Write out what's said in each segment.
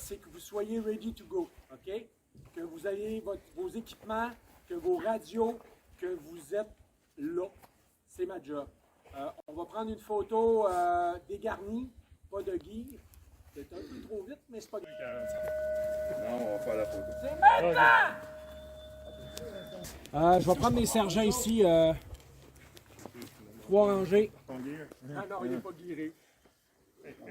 c'est que vous soyez ready to go, OK? Que vous ayez vos équipements, que vos radios, que vous êtes là. C'est ma job. On va prendre une photo dégarnie, pas de gear. C'est un peu trop vite, mais c'est pas grave. Non, on va faire la photo. C'est maintenant! Je vais prendre mes sergents ici. 3 rangées. Ton gear? Ah non, il n'est pas guiré.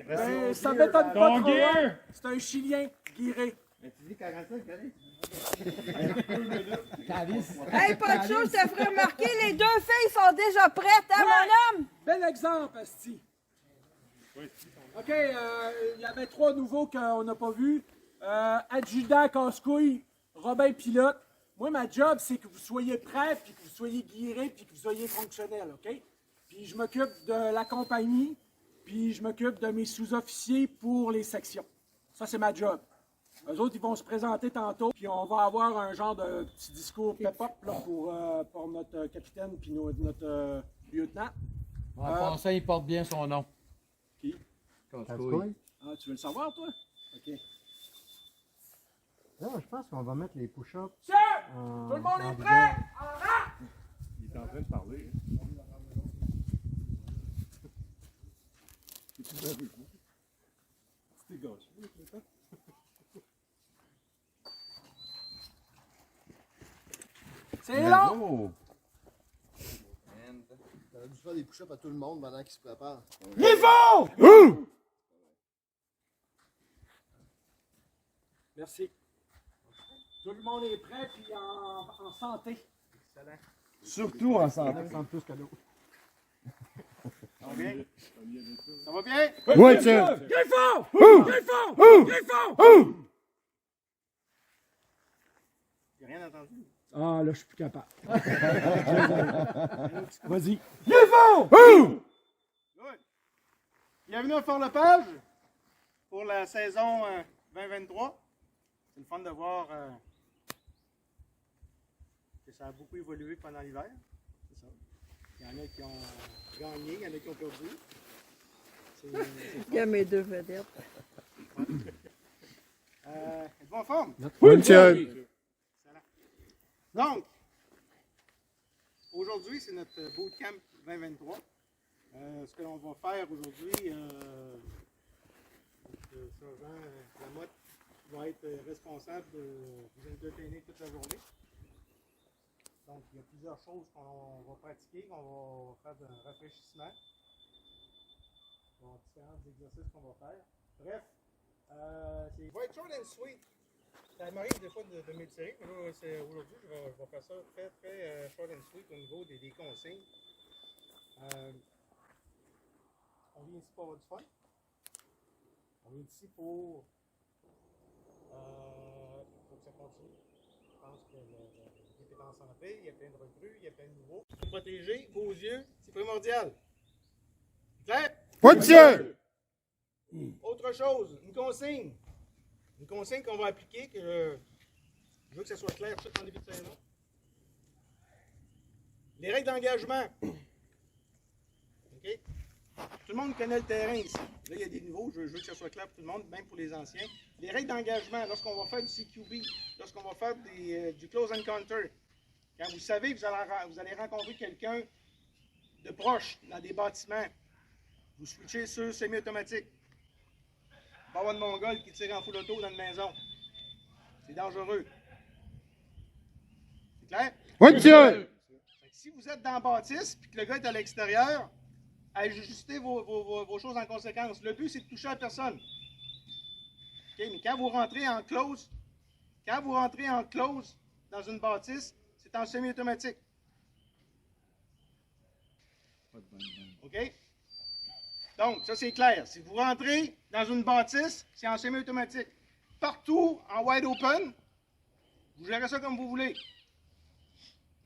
Ben, ça m'étonne pas trop. Hein? C'est un Chilien guiré. Mais tu dis 45, allez. Hey, pas de chose, je te ferai remarquer, les 2 filles sont déjà prêtes, hein, mon homme? Bel exemple, Asti. OK, il y avait 3 nouveaux qu'on n'a pas vus. Adjudant, casse-couille, Robin pilote. Moi, ma job, c'est que vous soyez prêts, puis que vous soyez guirés, puis que vous soyez fonctionnels, OK? Puis je m'occupe de la compagnie, puis je m'occupe de mes sous-officiers pour les sections. Ça, c'est ma job. Eux autres, ils vont se présenter tantôt, puis on va avoir un genre de petit discours pep-up là, pour notre capitaine puis notre lieutenant. En français, il porte bien son nom. Qui? Casse-couille. Ah, tu veux le savoir, toi? OK. Non, je pense qu'on va mettre les push-ups. Sir! Tout le monde est prêt? En rang! Il est en train de parler. C'est gauche. C'est long! On a dû faire des push-ups à tout le monde pendant qu'ils se préparent. Merci. Tout le monde est prêt puis en santé. Excellent. Surtout en santé. Ça ressemble plus que l'autre. Ça va bien? Ça va bien? Oui, monsieur! Griffon! Griffon! Griffon! J'ai rien entendu. Ah, là, je suis plus capable. Vas-y. Good. Bienvenue à Fort-Lepage pour la saison 2023. C'est le fun de voir que ça a beaucoup évolué pendant l'hiver. C'est ça. Il y en a qui ont gagné, il y en a qui ont perdu. Il y a mes 2 vedettes. Êtes-vous en forme? Oui, monsieur! Donc, aujourd'hui, c'est notre bootcamp 2023. Ce que l'on va faire aujourd'hui, le sergent Lamotte va être responsable de vous entertainer toute la journée. Donc, il y a plusieurs choses qu'on va pratiquer, qu'on va faire un rafraîchissement. Donc, différents exercices qu'on va faire. Bref, c'est va être short and sweet. Ça m'arrive des fois de m'étirer, mais là, aujourd'hui, je vais faire ça très, très short and sweet au niveau des consignes. On vient ici pour avoir du fun. On vient ici pour que ça continue. Je pense que l'équipe est en santé, il y a plein de recrues, il y a plein de nouveaux. Protéger vos yeux, c'est primordial. Clair? Oui, monsieur! Autre chose, une consigne. Une consigne qu'on va appliquer, que je veux que ça soit clair tout en début de saison. Les règles d'engagement. OK? Tout le monde connaît le terrain ici. Là, il y a des nouveaux, je veux que ça soit clair pour tout le monde, même pour les anciens. Les règles d'engagement, lorsqu'on va faire du CQB, lorsqu'on va faire du close encounter, quand vous savez que vous allez rencontrer quelqu'un de proche dans des bâtiments, vous switchez sur semi-automatique. Pas avoir de Mongol qui tire en full auto dans une maison. C'est dangereux. C'est clair? Oui, monsieur! Si vous êtes dans la bâtisse et que le gars est à l'extérieur, ajustez vos choses en conséquence. Le but, c'est de toucher à personne. Okay, mais quand vous rentrez en close dans une bâtisse, c'est en semi-automatique. OK? Donc, ça c'est clair. Si vous rentrez dans une bâtisse, c'est en semi-automatique. Partout, en wide open, vous gérez ça comme vous voulez.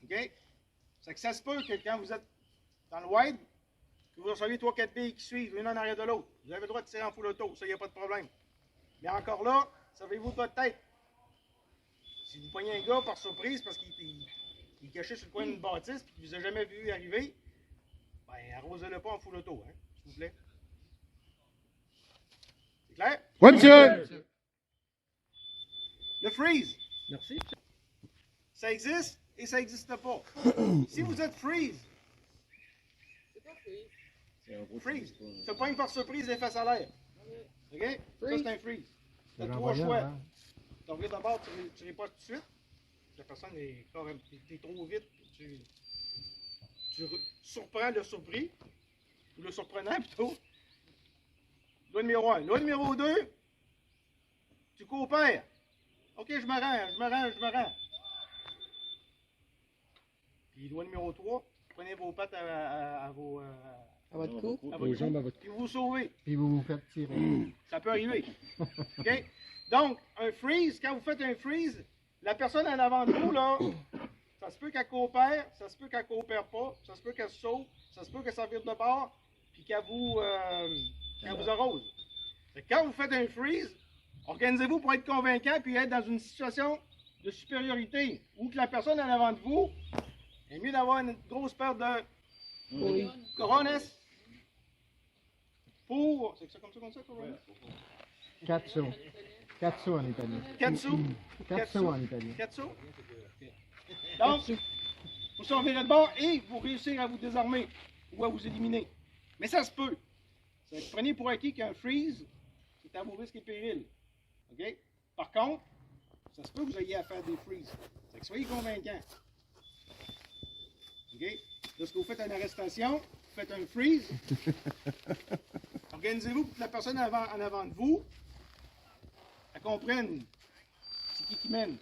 OK? C'est que ça se peut que quand vous êtes dans le wide, que vous receviez 3-4 billes qui suivent, une en arrière de l'autre. Vous avez le droit de tirer en full auto, ça, il n'y a pas de problème. Mais encore là, servez-vous de votre tête. Si vous pognez un gars par surprise parce qu'il est caché sur le coin d'une bâtisse et qu'il ne vous a jamais vu arriver, ben, arrosez-le pas en full auto, hein, s'il vous plaît. C'est clair? Oui, monsieur! Le freeze. Merci. Ça existe et ça n'existe pas. Si vous êtes freeze, freeze, tu pognes par surprise et face à l'air. OK? Ça, c'est un freeze. Tu as C'est 3 l'envoyant, choix. hein. Tu reviens d'abord, tu réponds tout de suite. La personne est carrément. T'es trop vite. Tu surprends le surpris. Ou le surprenant plutôt. Loi numéro 1. Loi numéro 2. Tu coopères. OK, je me rends. Puis loi numéro 3. Prenez vos pattes à vos. À votre cou. À votre cou, puis vous vous sauvez. Puis vous vous faites tirer. Ça peut arriver. OK? Donc, un freeze, quand vous faites un freeze, la personne en avant de vous, là, ça se peut qu'elle coopère, ça se peut qu'elle coopère pas, ça se peut qu'elle se sauve, ça se peut qu'elle s'en vire de bord, puis qu'elle vous arrose. Fait que quand vous faites un freeze, organisez-vous pour être convaincant puis être dans une situation de supériorité, ou que la personne en avant de vous est mieux d'avoir une grosse paire de corones pour. C'est ça comme ça, corones? 4 sauts. 4 sauts en italien. 4 sous. 4 sauts en italien. 4 sauts. Donc, vous sortirez de bord et vous réussirez à vous désarmer ou à vous éliminer. Mais ça se peut. Prenez pour acquis qu'un freeze, c'est à vos risques et périls. OK? Par contre, ça se peut que vous ayez à faire des freezes. Fait que soyez convaincants. OK? Lorsque vous faites une arrestation, vous faites un freeze. Organisez-vous pour que la personne en avant de vous, elle comprenne c'est qui mène.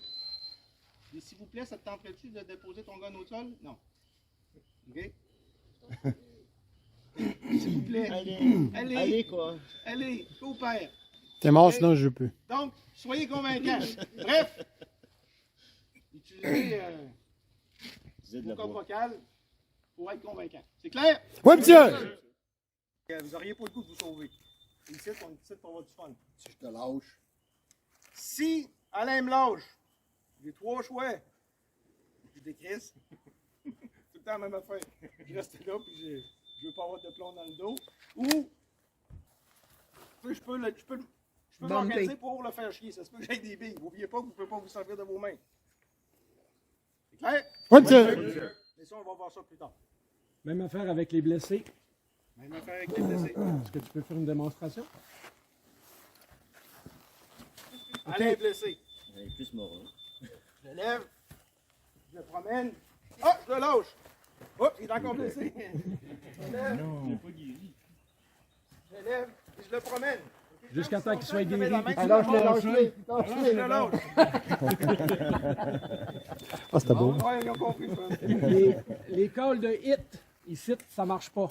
Et s'il vous plaît, ça te tenterait-tu de déposer ton gun au sol? Non. OK? S'il vous plaît. Allez, quoi. Allez, coopère. T'es mort, sinon je peux. Donc, soyez convaincants. Bref, utilisez vos cordes vocales pour être convaincant. C'est clair? Oui, monsieur! Vous n'auriez pas le coup de vous sauver. Ici, on est ici pour avoir du fun. Si je te lâche. Si Alain me lâche, j'ai 3 choix. Je décrisse. Tout le temps la même affaire. Je reste là, puis je veux pas avoir de plomb dans le dos. Ou, je peux m'organiser pour le faire chier. Ça se peut que j'aille des billes. N'oubliez pas que vous ne pouvez pas vous servir de vos mains. C'est clair? Oui, monsieur! Mais ça, on va voir ça plus tard. Même affaire avec les blessés. Même affaire avec les blessés. Est-ce que tu peux faire une démonstration? Alain est blessé. Il est plus mort. Je lève, je le promène. Ah, je le lâche. Oh, il est encore blessé. Je lève. Non. Je lève et je le promène. Jusqu'à temps qu'il soit guéri. Lâche-le. Je le lâche. Ah, c'était beau. Ouais, ils ont compris. Ça. Les calls de hit, ici, ça marche pas.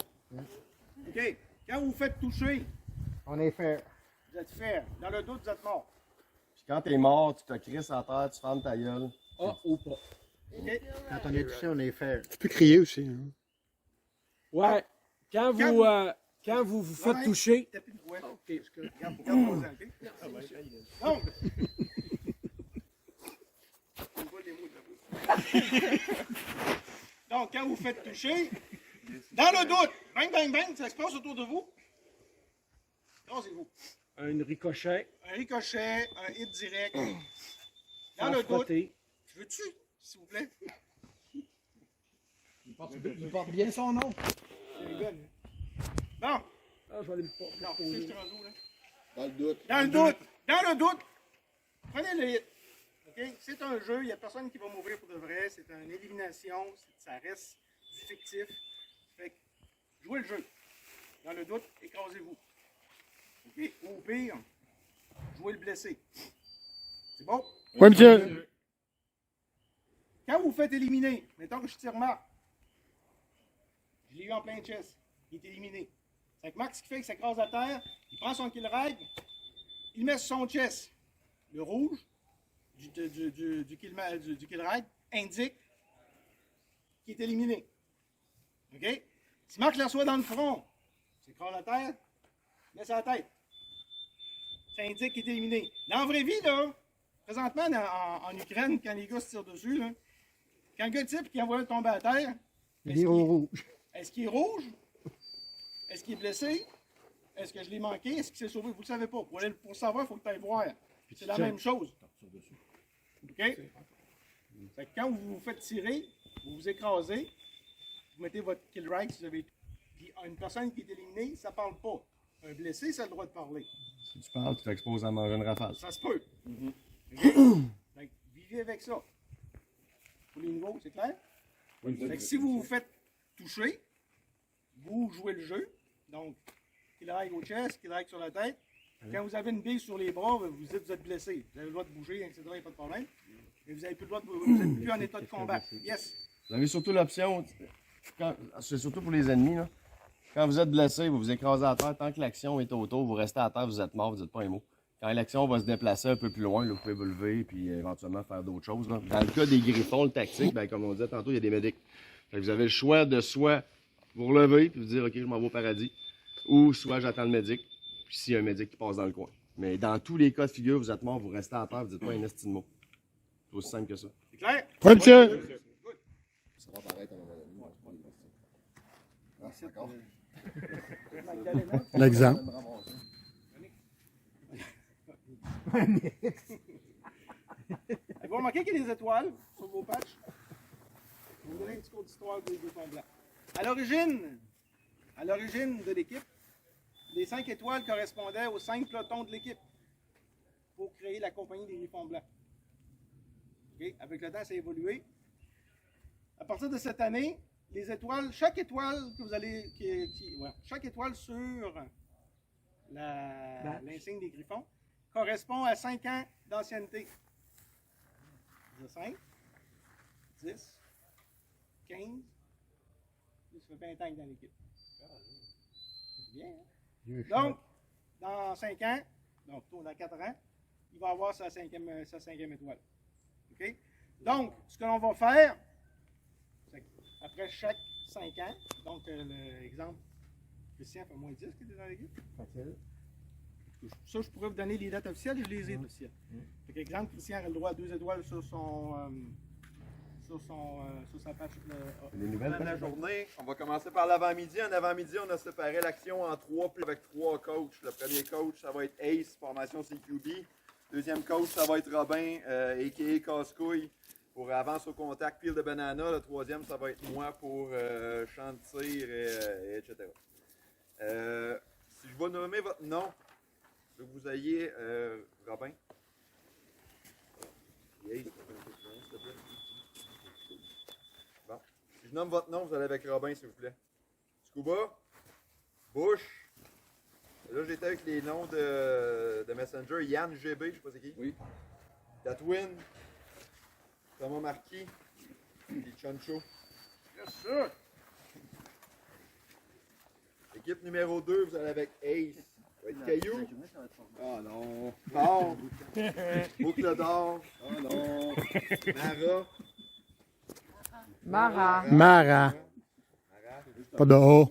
OK. Quand vous vous faites toucher, On est fair. vous êtes fair. Dans le doute, vous êtes mort. Puis quand t'es mort, tu te crisses à terre, tu fermes ta gueule. Ah, ou pas. OK. Quand on est touché, on est fair. Tu peux crier aussi. Hein. Ouais. Quand vous vous faites Ouais. toucher. Tapis de droit. OK. Regarde-moi-en, OK? Donc, on voit les mots de la bouche. Donc, quand vous faites toucher, dans le doute, bang, bang, bang, ça se passe autour de vous. Rasez-vous. Un ricochet. Un ricochet, un hit direct. Dans Sans le doute, frotter. je veux-tu, s'il vous plaît? Il porte bien son nom. C'est le gun. Bon, Ah, je vais aller me non, c'est je te rends où, là? Dans le doute. Dans le doute, prenez le hit. OK? C'est un jeu, il n'y a personne qui va mourir pour de vrai, c'est une élimination, ça reste du fictif. Fait que, jouez le jeu. Dans le doute, écrasez-vous. OK? Ou au pire, jouez le blessé. C'est bon? Oui, monsieur! Quand vous vous faites éliminer, mettons que je tire Marc, je l'ai eu en plein chest, il est éliminé. C'est que Marc, ce qu'il fait, il s'écrase à terre, il prend son kill rag, il le met sur son chest. Le rouge du kill rag indique qu'il est éliminé. OK? Si Marc la reçoit dans le front, il s'écrase à terre, il met sa tête. Ça indique qu'il est éliminé. Dans la vraie vie, là, présentement, en Ukraine, quand les gars se tirent dessus, là, quand le gars type qui envoie tomber à terre, Il est au rouge. est-ce qu'il est rouge? Est-ce qu'il est blessé? Est-ce que je l'ai manqué? Est-ce qu'il s'est sauvé? Vous ne le savez pas. Pour savoir, il faut que tu ailles voir. C'est la même chose. OK? Fait que quand vous vous faites tirer, vous vous écrasez, vous mettez votre kill right si vous avez. Puis une personne qui est éliminée, ça parle pas. Un blessé, ça a le droit de parler. Si tu parles, tu t'exposes à manger une rafale. Ça se peut. OK? Fait que vivez avec ça. Pour les niveaux, c'est clair? Fait que si vous vous faites toucher, vous jouez le jeu. Donc, kill right au chest, kill right sur la tête. Quand vous avez une bille sur les bras, vous dites que vous êtes blessé. Vous avez le droit de bouger, etc. Il n'y a pas de problème. Mais vous n'avez plus le droit de. Vous n'êtes plus en état de combat. Yes. Vous avez surtout l'option, c'est surtout pour les ennemis, là. Quand vous êtes blessé, vous vous écrasez à terre. Tant que l'action est autour, vous restez à terre, vous êtes mort, vous n'êtes pas un mot. Quand l'action va se déplacer un peu plus loin, là, vous pouvez vous lever et éventuellement faire d'autres choses. Là. Dans le cas des griffons, le tactique, ben, comme on disait tantôt, il y a des médics. Fait que vous avez le choix de soit vous relever et vous dire « OK, je m'en vais au paradis » ou soit j'attends le médic, puis s'il y a un médic qui passe dans le coin. Mais dans tous les cas de figure, vous êtes mort, vous restez à terre, vous dites pas un esti de mot. C'est aussi simple que ça. C'est clair? Oui, monsieur. L'exemple. Vous remarquez qu'il y a des étoiles sur vos patchs? Je vais vous donner un petit cours d'histoire des griffons blancs. À l'origine de l'équipe, les 5 étoiles correspondaient aux 5 pelotons de l'équipe pour créer la compagnie des griffons blancs. Okay? Avec le temps, ça a évolué. À partir de cette année, les étoiles, chaque étoile que vous allez, chaque étoile sur l'insigne des griffons correspond à 5 ans d'ancienneté. 5, 10, 15, ça fait 20 ans dans l'équipe. C'est bien, hein? Donc, dans 5 ans, donc dans 4 ans, il va avoir sa cinquième étoile. OK? Donc, ce que l'on va faire, c'est après chaque 5 ans, donc l'exemple, Christian fait moins 10 qui est dans l'équipe. Facile. Ça, je pourrais vous donner les dates officielles et je les ai officielles. Par exemple, Christian a le droit à 2 étoiles sur sa page. Les nouvelles Dans la journée, on va commencer par l'avant-midi. En avant-midi, on a séparé l'action en 3 avec 3 coachs. Le premier coach, ça va être Ace, formation CQB. Deuxième coach, ça va être Robin, a.k.a. Casse-couille, pour avance au contact, pile de banana. Le troisième, ça va être moi pour champ de tir, etc. Si je vais nommer votre nom, je veux que vous ayez Robin. Yes. Bon. Si je nomme votre nom, vous allez avec Robin, s'il vous plaît. Scuba, Bush. Là, j'étais avec les noms de Messenger. Yann GB, je sais pas c'est qui. Oui. Tatwin. Thomas Marquis. Et Choncho. Bien sûr. Équipe numéro 2, vous allez avec Ace. Ça va être Caillou. Ah non. D'or. Boucle d'or. Ah non. Mara. Mara. Mara. Pas de O.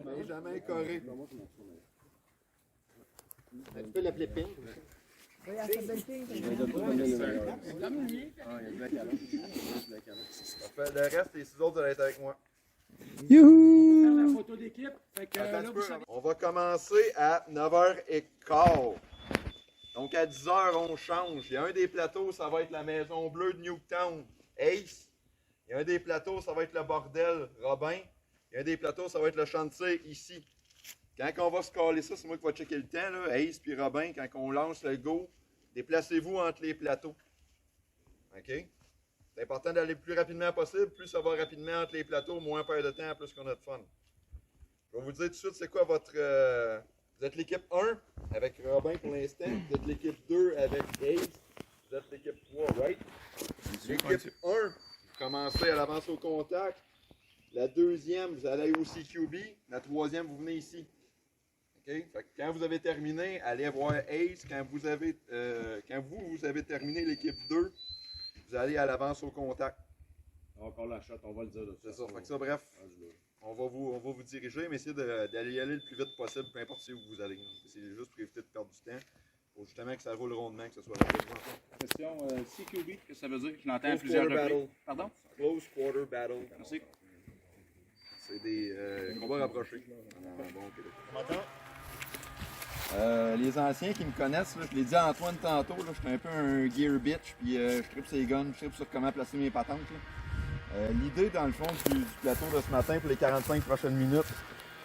Benjamin Corré. Tu peux l'appeler Pink. Oui, elle s'appelle Pink. Parfait. Le reste, les 6 autres, vous allez être avec moi. Youhou! La photo d'équipe. Fait que, là, vous savez. On va commencer à 9h15. Donc à 10h, on change. Il y a un des plateaux, ça va être la Maison Bleue de Newtown, Ace. Il y a un des plateaux, ça va être le bordel, Robin. Il y a un des plateaux, ça va être le chantier, ici. Quand on va se caler ça, c'est moi qui vais checker le temps, là, Ace puis Robin, quand on lance le go, déplacez-vous entre les plateaux. OK? C'est important d'aller le plus rapidement possible. Plus ça va rapidement entre les plateaux, moins on perd de temps, plus qu'on a de fun. Je vais vous dire tout de suite, c'est quoi votre... Vous êtes l'équipe 1 avec Robin pour l'instant. Vous êtes l'équipe 2 avec Ace. Vous êtes l'équipe 3, right? L'équipe 1, vous commencez à l'avance au contact. La deuxième, vous allez au CQB. La troisième, vous venez ici. OK? Fait que quand vous avez terminé, allez voir Ace. Quand vous avez terminé l'équipe 2, vous allez à l'avance au contact. Encore la shot, on va le dire. C'est ça. Fait que ça, bref, on va vous diriger, mais essayez d'aller y aller le plus vite possible, peu importe où vous allez. C'est juste pour éviter de perdre du temps, pour justement que ça roule rondement, que ce soit rapide. Question CQB, qu'est-ce que ça veut dire? Je l'entends à plusieurs reprises. Pardon? Close quarter battle. Merci. C'est des combats rapprochés. Les anciens qui me connaissent, là, je l'ai dit à Antoine tantôt, je suis un peu un gear bitch, puis je tripe sur les guns, je tripe sur comment placer mes patentes. L'idée, dans le fond, du plateau de ce matin pour les 45 prochaines minutes,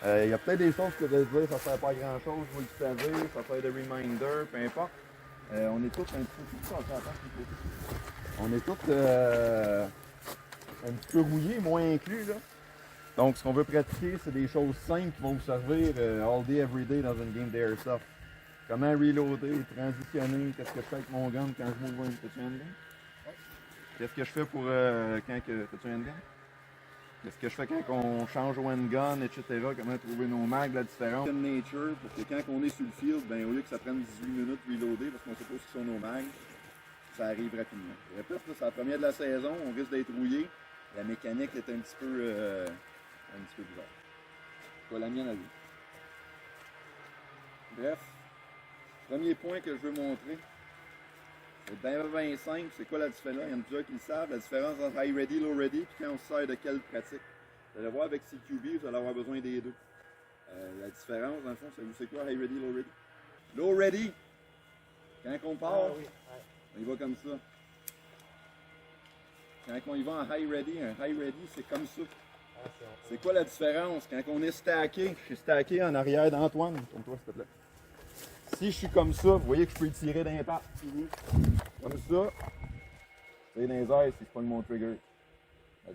il y a peut-être des choses que je vais dire, ça ne sert pas à grand-chose, vous le savez, ça fait des reminders, peu importe. On est tous un petit peu... On est tous un petit peu rouillés, moi inclus, là. Donc, ce qu'on veut pratiquer, c'est des choses simples qui vont vous servir all day, every day dans une game d'airsoft. Comment reloader, transitionner, qu'est-ce que je fais avec mon gun quand je m'ouvre un petit handgun? Qu'est-ce que je fais pour quand que t'as-tu un handgun? Qu'est-ce que je fais quand on change au handgun, etc. Comment trouver nos mags, la différence? Nature, pour que quand on est sur le field, ben, au lieu que ça prenne 18 minutes reloader, parce qu'on sait pas ce sont nos mags, ça arrive rapidement. Je répète, c'est la première de la saison, on risque d'être rouillé. La mécanique est un petit peu bizarre. C'est pas la mienne à lui. Bref, premier point que je veux montrer, c'est bien simple. C'est quoi la différence? Il y en a plusieurs qui le savent. La différence entre high ready, low ready, puis quand on se sert de quelle pratique. Vous allez voir avec CQB, vous allez avoir besoin des deux. La différence, dans le fond, c'est quoi high ready, low ready? Low ready, quand on part, on y va comme ça. Quand on y va en high ready, un high ready, c'est comme ça. C'est quoi la différence? Quand on est stacké, je suis stacké en arrière d'Antoine, comme toi s'il te plaît. Si je suis comme ça, vous voyez que je peux tirer d'un pas. Comme ça, c'est dans les airs si je prends mon trigger. La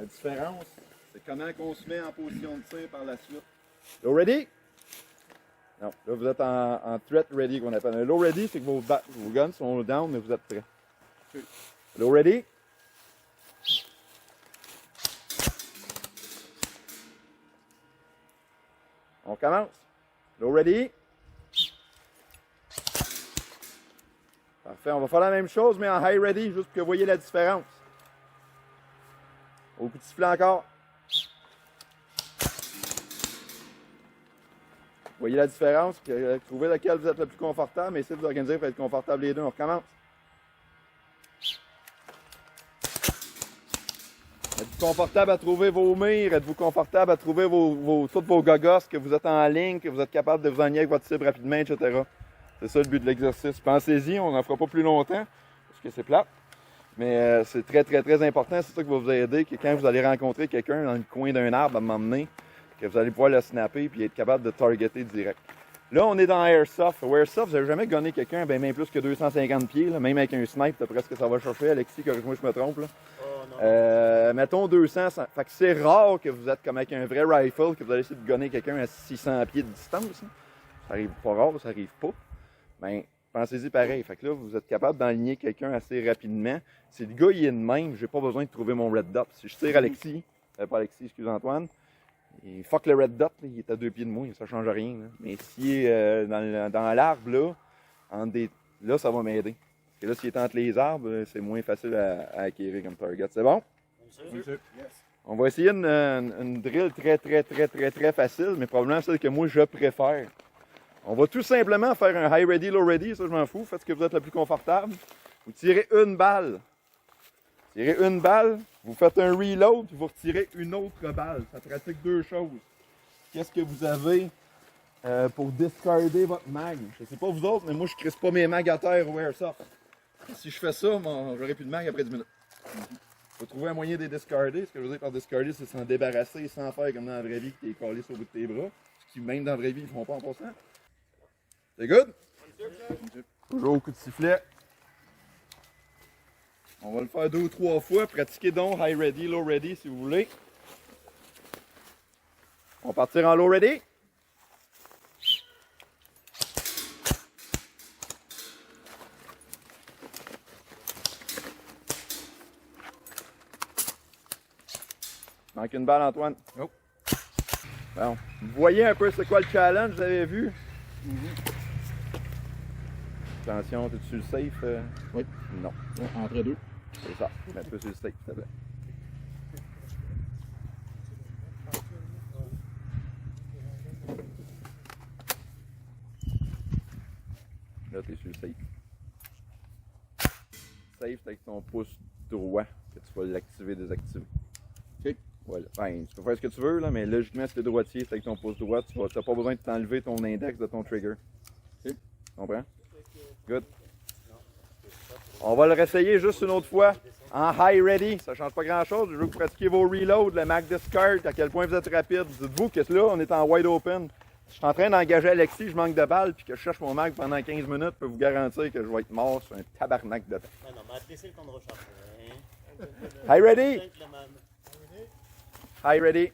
différence, c'est comment on se met en position de tir par la suite. Low ready? Non, là vous êtes en threat ready qu'on appelle. Low ready, c'est que vos guns sont down, mais vous êtes prêts. Low ready? On commence. Low ready? Parfait, on va faire la même chose, mais en high ready, juste pour que vous voyez la différence. Au coup de sifflet encore. Vous voyez la différence? Trouvez laquelle vous êtes le plus confortable, mais essayez de vous organiser pour être confortable les deux. On recommence. Êtes-vous confortable à trouver vos mires? Êtes-vous confortable à trouver toutes vos gogos, que vous êtes en ligne, que vous êtes capable de vous enligner avec votre cible rapidement, etc. C'est ça le but de l'exercice. Pensez-y, on n'en fera pas plus longtemps, parce que c'est plate. Mais c'est très, très, très important. C'est ça qui va vous aider, que quand vous allez rencontrer quelqu'un dans le coin d'un arbre à m'emmener, que vous allez pouvoir le snapper et être capable de targeter direct. Là, on est dans Airsoft. Au Airsoft, vous n'avez jamais gonné quelqu'un même plus que 250 pieds, là, même avec un snipe, d'après ce que ça va chercher. Alexis, corrige-moi si je me trompe. Là. Mettons 200, fait que c'est rare que vous êtes comme avec un vrai rifle, que vous allez essayer de gonner quelqu'un à 600 pieds de distance. Hein. Ça arrive pas rare, ça arrive pas. Ben, pensez-y pareil. Fait que là, vous êtes capable d'enligner quelqu'un assez rapidement. Si le gars il est de même, j'ai pas besoin de trouver mon red dot. Si je tire Alexis, pas Alexis, excuse Antoine, il fuck le red dot, là, il est à 2 pieds de moi, ça change rien. Là. Mais s'il est dans l'arbre, là, ça va m'aider. Parce que là, s'il est entre les arbres, c'est moins facile à acquérir comme target. C'est bon? Oui, yes. On va essayer une drill très, très, très, très, très facile, mais probablement celle que moi, je préfère. On va tout simplement faire un high ready, low ready, ça je m'en fous. Faites ce que vous êtes le plus confortable. Vous tirez une balle. Tirez une balle, vous faites un reload, puis vous retirez une autre balle. Ça pratique deux choses. Qu'est-ce que vous avez pour discarder votre mag? Je ne sais pas vous autres, mais moi je ne crisse pas mes mags à terre au Airsoft. Si je fais ça, j'aurai plus de mag après 10 minutes. Il faut trouver un moyen de les discarder. Ce que je veux dire par discarder, c'est s'en débarrasser sans faire comme dans la vraie vie que tu es collé sur le bout de tes bras. Ce qui, même dans la vraie vie, ils ne font pas en passant. C'est good? Toujours au coup de sifflet. On va le faire 2 ou 3 fois. Pratiquez donc high ready, low ready si vous voulez. On va partir en low ready. Manque une balle, Antoine. Oh. Bon. Vous voyez un peu c'est quoi le challenge, vous avez vu? Attention, es-tu sur le safe? Oui. Non. Entre deux. C'est ça. Mets un peu sur le safe, s'il te plaît. Là, t'es sur le safe. Safe, c'est avec ton pouce droit que tu vas l'activer, désactiver. OK? Voilà. Ben, tu peux faire ce que tu veux, là, mais logiquement, si t'es droitier, c'est avec ton pouce droit, tu n'as pas besoin de t'enlever ton index de ton trigger. OK? Tu comprends? Good. On va le réessayer juste une autre fois en high ready. Ça change pas grand-chose. Je veux que vous pratiquiez vos reloads, le Mac Discard, à quel point vous êtes rapide. Dites-vous que là, on est en wide open. Je suis en train d'engager Alexis, je manque de balles, puis que je cherche mon Mac pendant 15 minutes, je peux vous garantir que je vais être mort sur un tabarnak de temps. Non, mais laissez le temps de recharger. High ready? High ready?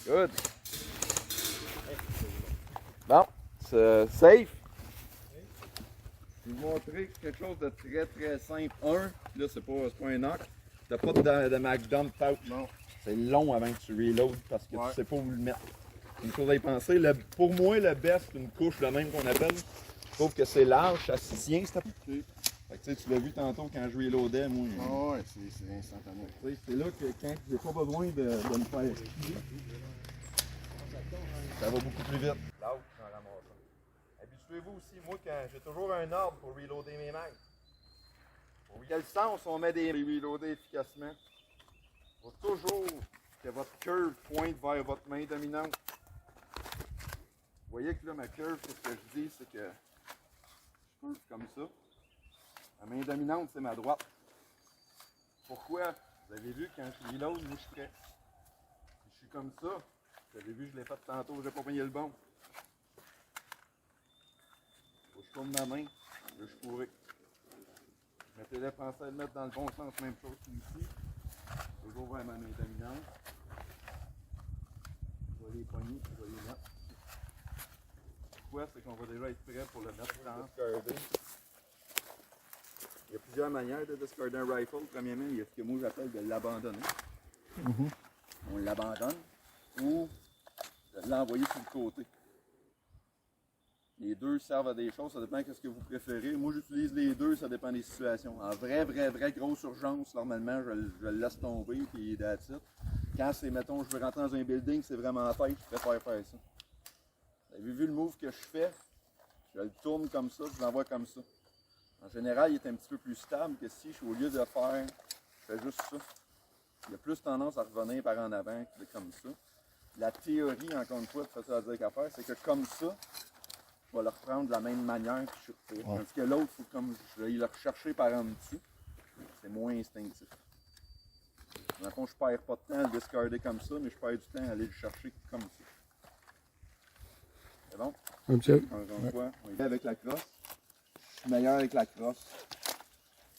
Good. Bon, c'est safe. Je vais vous montrer quelque chose de très très simple. Là c'est pas un knock. T'as pas de Mac Dump out, non. C'est long avant que tu reload parce que tu sais pas où le mettre. Une chose à y penser. Pour moi, le best, c'est une couche de même qu'on appelle. Je trouve que c'est large, ça se tient, c'est appliqué. Fait que tu l'as vu tantôt quand je reloadais, moi. Ah ouais, c'est instantané. C'est là que quand j'ai pas besoin de me faire skier, ça va beaucoup plus vite. Là où j'en ramasse. Habituez-vous aussi, moi, quand j'ai toujours un ordre pour reloader mes mags. Pour quel sens on met des reloader efficacement? Il faut toujours que votre curve pointe vers votre main dominante. Vous voyez que là, ma curve, ce que je dis, c'est que je curve comme ça. Ma main dominante, c'est ma droite. Pourquoi? Vous avez vu, quand je reload, moi, je suis prêt. Si je suis comme ça, vous avez vu, je l'ai fait tantôt, j'ai pas pogné le bon. Faut que je tourne ma main, là, je pourrais. Mettez-le, pensez à le mettre dans le bon sens, même chose qu'ici. Toujours vers ma main dominante. Je vais les pogner, je vais les mettre. Pourquoi? C'est qu'on va déjà être prêt pour le mettre dans discarder. Il y a plusieurs manières de discarder un rifle. Premièrement, il y a ce que moi j'appelle de l'abandonner. On l'abandonne ou de l'envoyer sur le côté. Les deux servent à des choses, ça dépend de ce que vous préférez. Moi, j'utilise les deux, ça dépend des situations. En vraie grosse urgence, normalement, je le laisse tomber, puis that's it. Quand c'est, mettons, je veux rentrer dans un building, c'est vraiment tête, je préfère faire ça. Vous avez vu le move que je fais? Je le tourne comme ça, je l'envoie comme ça. En général, il est un petit peu plus stable que si, au lieu de faire, je fais juste ça. Il a plus tendance à revenir par en avant que comme ça. La théorie, encore une fois, de facile à dire qu'à faire, c'est que comme ça, je vais le reprendre de la même manière que je suis. Tandis que l'autre, il faut comme je vais le rechercher par en dessous. C'est moins instinctif. Dans le fond, je perds pas de temps à le discarder comme ça, mais je perds du temps à aller le chercher comme ça. C'est bon? Encore une fois, on y va avec la crosse. Je suis meilleur avec la crosse.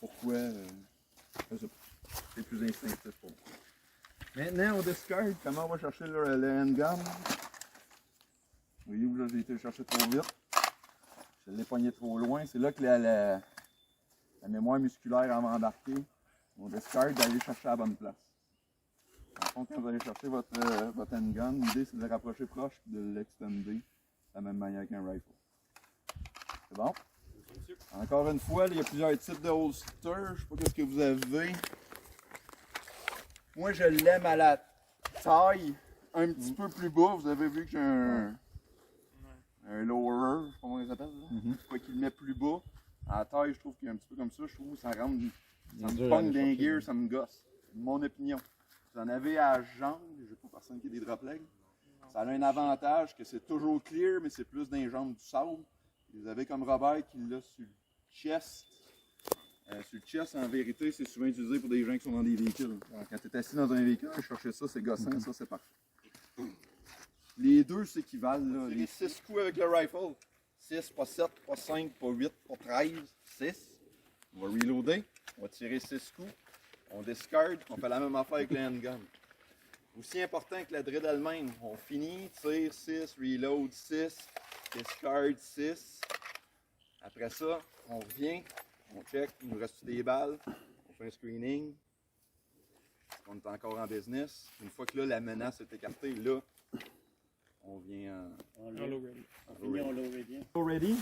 Pourquoi? C'est plus instinctif pour moi. Maintenant, on discard. Comment on va chercher le handgun? Vous voyez où j'ai été le chercher trop vite. Je l'ai pogné trop loin. C'est là que la mémoire musculaire va embarquer. On discard d'aller chercher à la bonne place. En fond, quand vous allez chercher votre handgun, l'idée c'est de le rapprocher proche et de l'extender de la même manière qu'un rifle. C'est bon? Encore une fois, il y a plusieurs types de holster. Je ne sais pas ce que vous avez. Moi, je l'aime à la taille un petit peu plus bas. Vous avez vu que j'ai un lowerer, je sais pas comment il s'appelle. Quoi qu'il le met plus bas. À la taille, je trouve qu'il est un petit peu comme ça. Je trouve que ça rentre, ça me pogne d'un gear, ça me gosse. C'est mon opinion. Vous en avez à jambes, je n'ai pas personne qui a des drop legs. Ça a un avantage que c'est toujours clear, mais c'est plus dans les jambes du sable. Vous avez comme Robert qui l'a sur le chest. Sur le chest, en vérité, c'est souvent utilisé pour des gens qui sont dans des véhicules. Alors, quand tu es assis dans un véhicule, chercher ça, c'est gossant, ça c'est parfait. Les deux s'équivalent, les 6 coups avec le rifle. 6, pas 7, pas 5, pas 8, pas 13, 6. On va reloader, on va tirer 6 coups, on discard, on fait la même affaire avec le handgun. Aussi important que la drill elle-même, on finit, tire 6, reload 6, discard 6. Après ça, on revient. On check, il nous reste des balles, on fait un screening, on est encore en business. Une fois que là, la menace est écartée, là, on vient en low ready. On finit en low ready. Low ready.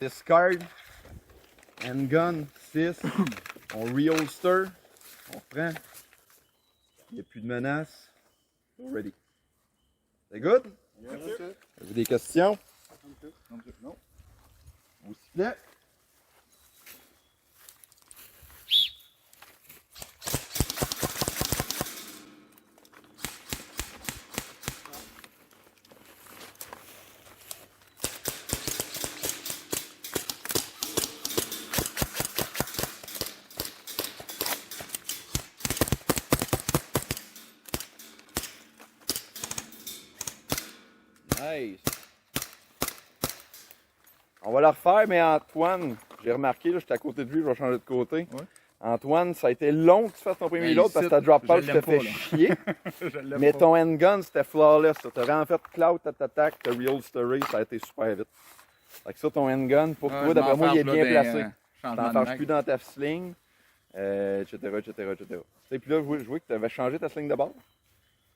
Discard. Handgun 6. On reholster. On reprend. Il n'y a plus de menace. Ready. C'est good? Avez-vous des questions? Non. Au sifflet. Nice. On va la refaire, mais Antoine, j'ai remarqué, là, j'étais à côté de lui, je vais changer de côté. Ouais. Antoine, ça a été long que tu fasses ton premier Ben, load parce que ta drop out, je je te l'aime fais pas, là. chier. Je l'aime Mais pas. ton handgun, c'était flawless. Tu as vraiment fait cloud, t'attaques, t'as reholsteré, ça a été super vite. Fait que ça, ton handgun, pour toi, d'après moi, il est bien placé. T'en fâches plus dans ta sling, etc., etc., etc. Et puis là, je vois que tu avais changé ta sling de base.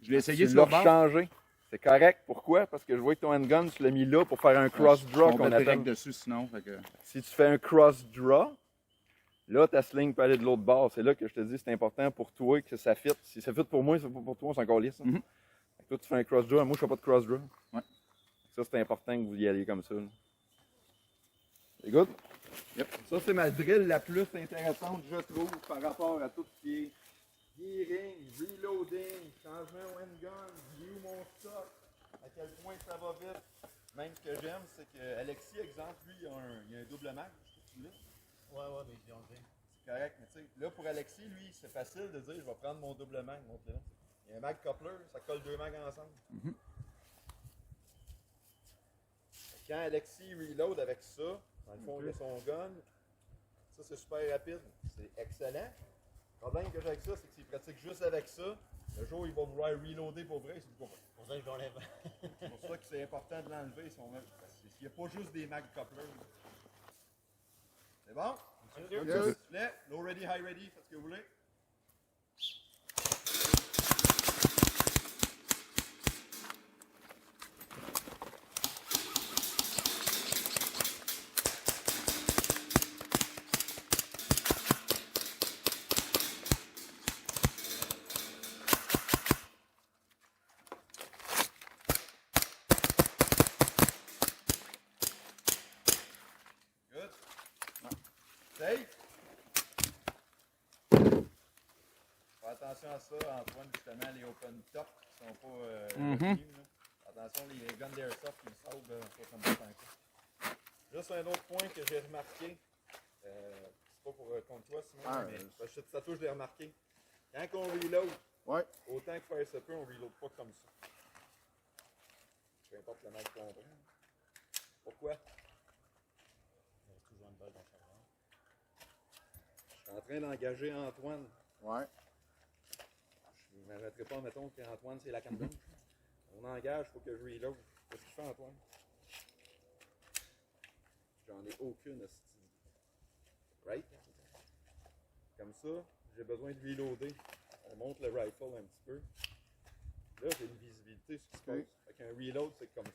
Je l'ai essayé Tu sur l'as le bord. changé. C'est correct. Pourquoi? Parce que je vois que ton handgun, tu l'as mis là pour faire un cross-draw On qu'on va appelle. direct dessus sinon. Fait que... Si tu fais un cross-draw, là, ta sling peut aller de l'autre bord. C'est là que je te dis, c'est important pour toi que ça fit. Si ça fit pour moi, c'est pas pour toi, c'est encore lisse. Mhm. Fait que toi, tu fais un cross-draw. Moi, je fais pas de cross-draw. Ouais. Ça, c'est important que vous y alliez comme ça. là. C'est good? Yep. Ça, c'est ma drill la plus intéressante, je trouve, par rapport à tout ce qui est gearing, reloading, changement au handgun, view mon stock, à quel point ça va vite. Même ce que j'aime, c'est que Alexis, exemple, lui, il a un double mag. Tu l'as? Ouais, mais ils ont dit. C'est correct, mais tu sais, là pour Alexis, lui, c'est facile de dire je vais prendre mon double mag, montre-le là. Il y a un mag coupler, ça colle deux mags ensemble. Mhm. Quand Alexis reload avec ça, dans le fond, il a son gun, ça c'est super rapide, c'est excellent. Le problème que j'ai avec ça, c'est que s'il pratique juste avec ça, le jour où il va vouloir reloader pour vrai, c'est pour C'est pour ça que je l'enlève. C'est pour ça que c'est important de l'enlever. S'il n'y a pas juste des mag couplers. C'est bon? Yes. Sifflet, low ready, high ready, faites ce que vous voulez. Good. Safe. Fais attention à ça, Antoine, justement, les open top qui sont pas retenus, là. Attention, les guns d'airsoft qui me sauvent, ça me fait tant que ça. Juste un autre point que j'ai remarqué, c'est pas pour contre toi, Simon, mais parce que ça touche, je l'ai remarqué. Quand on reload, autant que faire se peut, on reload pas comme ça. Peu importe le mec qu'on prend. Pourquoi? Toujours une balle dans sa main. Je suis en train d'engager Antoine. Ouais. Je ne m'arrêterai pas, mettons, qu'Antoine, c'est la canne blanche. On engage, il faut que je reload. Qu'est-ce que je fais, Antoine? J'en ai aucune hostie. Right? Comme ça, j'ai besoin de reloader. On monte le rifle un petit peu. Là, j'ai une visibilité sur ce qui se passe. Fait qu'un reload, c'est comme ça.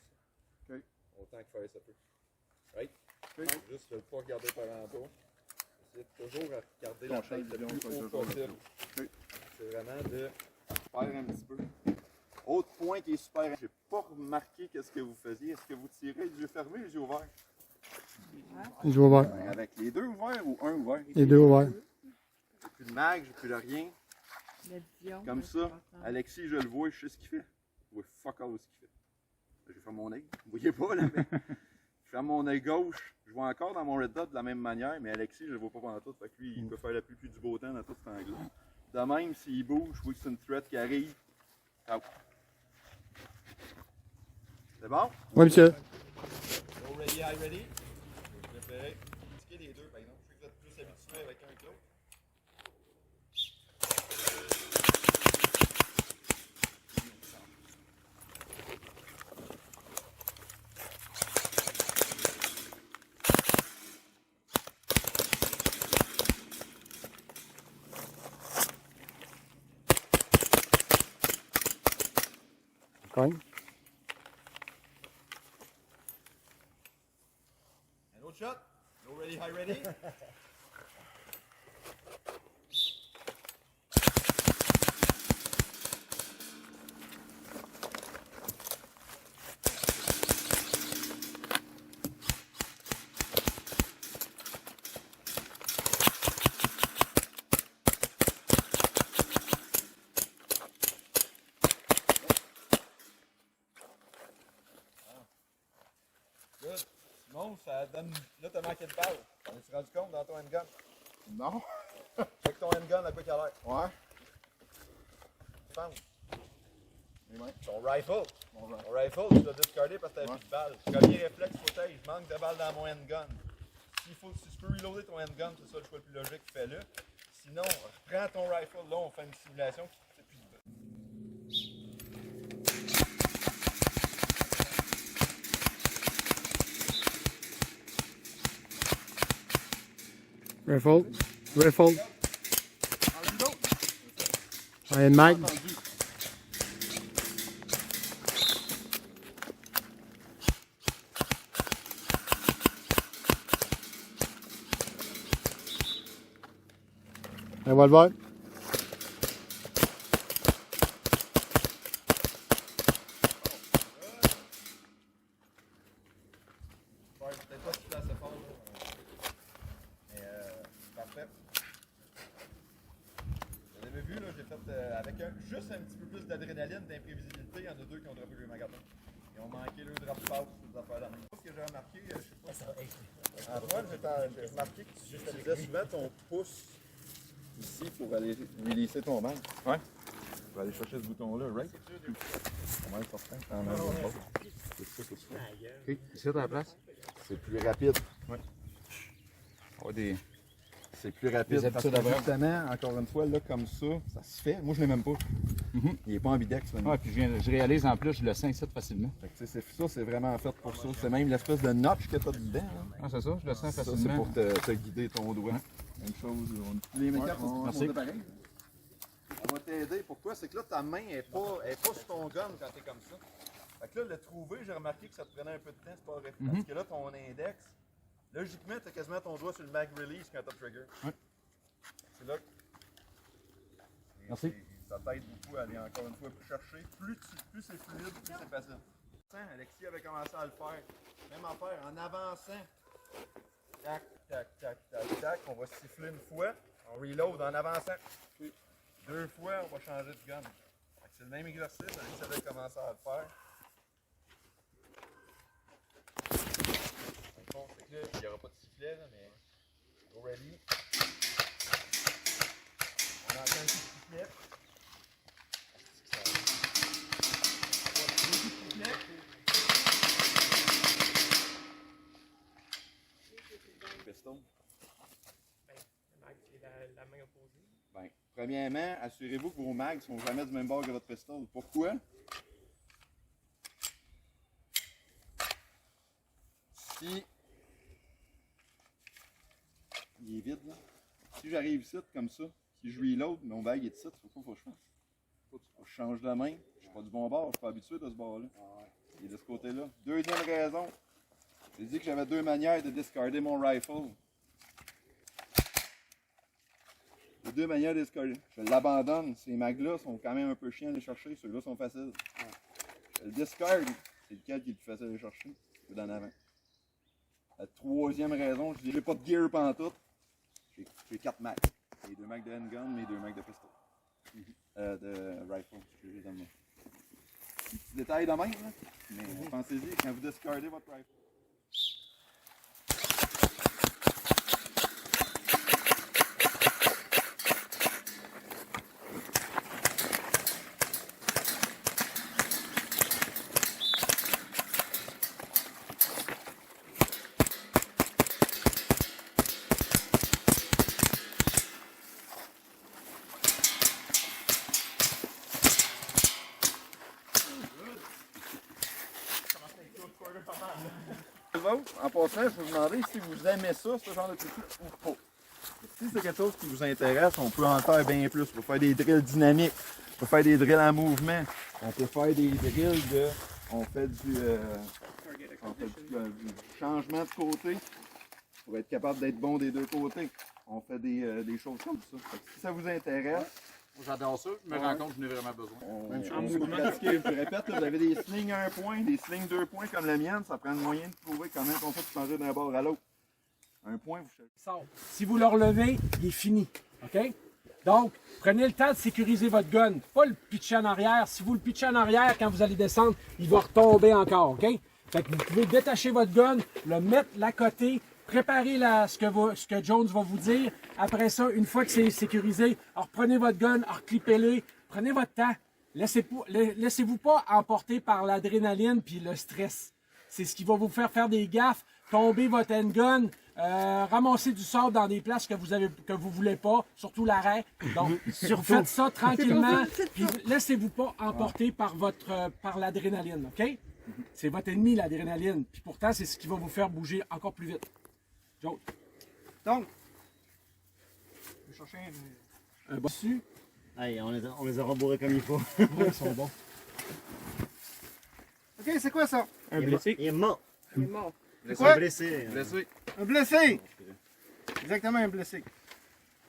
Autant que faire ça peut. Right? Juste ne pas regarder par en bas. Essayez toujours à regarder la tête le plus haut possible. C'est vraiment de faire un petit peu. Autre point qui est super, j'ai pas remarqué qu'est-ce que vous faisiez. Est-ce que vous tirez les yeux fermés ou les yeux ouverts? Je vais voir. Avec les deux ouverts ou un ouvert? Les deux ouverts. J'ai plus de mag, j'ai plus de rien. Comme ça, Alexis, je le vois, je sais ce qu'il fait. Je vois fuck all ce qu'il fait. Je vais faire mon œil. Vous voyez pas là, mais je ferme mon œil gauche. Je vois encore dans mon red dot de la même manière, mais Alexis, je le vois pas pendant tout. Fait que lui, il peut faire la pluie du beau temps dans tout cet angle-là. De même, s'il bouge, je vois que c'est une threat qui arrive. Out. C'est bon? Oui, monsieur. Go ready, high ready. Je préférais pratiquer les deux, par exemple. Je sais que vous êtes plus habitué avec un que l'autre. Cogne. Un autre shot. Are you ready? Good. Simon, ça donne. Là, t'as manqué de balle. T'en es-tu rendu compte dans ton handgun? Non. Check ton handgun, à quoi qu'il a l'air. Ouais. Pense. Les mains. Ton rifle. Mon genre. Ton rifle, tu l'as discardé parce que t'avais plus de balles. Premier réflexe, faut que je manque de balles dans mon handgun. Si tu peux reloader ton handgun, c'est ça le choix le plus logique, fais-le. Sinon, reprends ton rifle. Là, on fait une simulation qui te fait plus de balles. Rifle. Rifle. Iron mag. Un revolver. Ouais, peut-être pas si tu assez fort, là. Mais parfait. Vous avez vu, là, j'ai fait avec juste un petit peu plus d'adrénaline, d'imprévisibilité, il y en a deux qui ont droppé le magasin. Ils ont manqué le drop pass, ces affaires-là. Ce que j'ai remarqué, je sais pas. Antoine, j'ai remarqué que tu utilisais souvent ton pouce ici pour aller releaser ton mag. Ouais. Tu vas aller chercher ce bouton-là, right? Comment est certain? T'en as un autre. C'est ça, c'est ça. Ok, ici à la place. C'est plus rapide. Ouais. On va des. C'est plus rapide. Des Parce habitudes que à voir. justement, encore une fois, là, comme ça se fait. Moi, je l'ai même pas. Il est pas ambidex, là. Ouais, puis je réalise en plus, je le sens ici facilement. Fait que, tu sais, ça, c'est vraiment fait pour ça. C'est même l'espèce de notch que tu as dedans. Là. Ah, c'est ça, je le sens Ça, c'est facilement. pour te guider ton doigt. Même chose. Les mécanismes sont merci. pareil. On va t'aider. Pourquoi? C'est que là, ta main n'est pas sur ton gun quand tu es comme ça. Fait que là, le trouver, j'ai remarqué que ça te prenait un peu de temps. C'est pas vrai. Parce que là, ton index, logiquement, tu as quasiment ton doigt sur le mag release quand tu as trigger. Ouais. C'est là que. Merci. Ça t'aide beaucoup à aller encore une fois plus chercher. Plus c'est fluide, plus c'est facile. Alexis avait commencé à le faire. Même affaire, en avançant. Tac, tac, tac, tac, tac. On va siffler une fois. On reload en avançant. Deux fois, on va changer de gun. C'est le même exercice. Alexis avait commencé à le faire. Dans le fond, c'est que là, il n'y aura pas de sifflet, là, mais. Go ready. On entend un petit sifflet. Piston. Ben, premièrement, assurez-vous que vos mags ne sont jamais du même bord que votre pistol. Pourquoi? Si il est vide, là. Si j'arrive ici comme ça, si je reload, mon bag est ici, c'est quoi faut que je fasse? Faut que je change de main. Je suis pas du bon bord, je suis pas habitué de ce bord-là. Il est de ce côté-là. Deuxième raison, j'ai dit que j'avais deux manières de discarder mon rifle. Les deux manières de discarder. Je l'abandonne, ces mags-là sont quand même un peu chiants à aller chercher, ceux-là sont faciles. Je le discard, c'est lequel qui est le plus facile à aller chercher? C'est d'en avant. La troisième raison, je dis j'ai pas de gear pantoute. J'ai 4 mags. Les 2 mags de handgun, mes 2 mags de pistol. De rifle, excusez dans le mot. Petit détail de même, là. Mais pensez-y, quand vous discardez votre rifle. En passant, je vais vous demander si vous aimez ça, ce genre de truc ou pas. Si c'est quelque chose qui vous intéresse, on peut en faire bien plus. On peut faire des drills dynamiques, on peut faire des drills en mouvement, on peut faire des drills de. On fait du changement de côté. pour être capable d'être bon des deux côtés. On fait des choses comme ça. Fait que si ça vous intéresse, J'adore ça. Je me rends compte que j'en ai vraiment besoin. on peut pratiquer. Je répète, là, vous avez des slings 1 point, des slings 2 points comme la mienne. Ça prend le moyen de trouver comment on fait pour changer d'un bord à l'autre. 1 point, vous Sort. Si vous le relevez, il est fini. OK? Donc, prenez le temps de sécuriser votre gun. Pas le pitcher en arrière. Si vous le pitchez en arrière, quand vous allez descendre, il va retomber encore. OK? Fait que vous pouvez détacher votre gun, le mettre à côté, préparer ce que Jones va vous dire. Après ça, une fois que c'est sécurisé, alors prenez votre gun, alors clippez-le. Prenez votre temps. Laissez-vous pas emporter par l'adrénaline puis le stress. C'est ce qui va vous faire des gaffes, tomber votre handgun, ramasser du sable dans des places que vous voulez pas, surtout l'arrêt. Donc, faites ça tranquillement, puis laissez-vous pas emporter par l'adrénaline, OK? C'est votre ennemi, l'adrénaline. Puis pourtant, c'est ce qui va vous faire bouger encore plus vite. Joe. Donc, je vais chercher Un bon dessus. Allez, on les a rembourrés comme il faut. Ils sont bons. OK, c'est quoi ça? Un blessé. Il est mort. Il est mort. C'est quoi? Blessé. Blessé. Un blessé. Exactement, un blessé.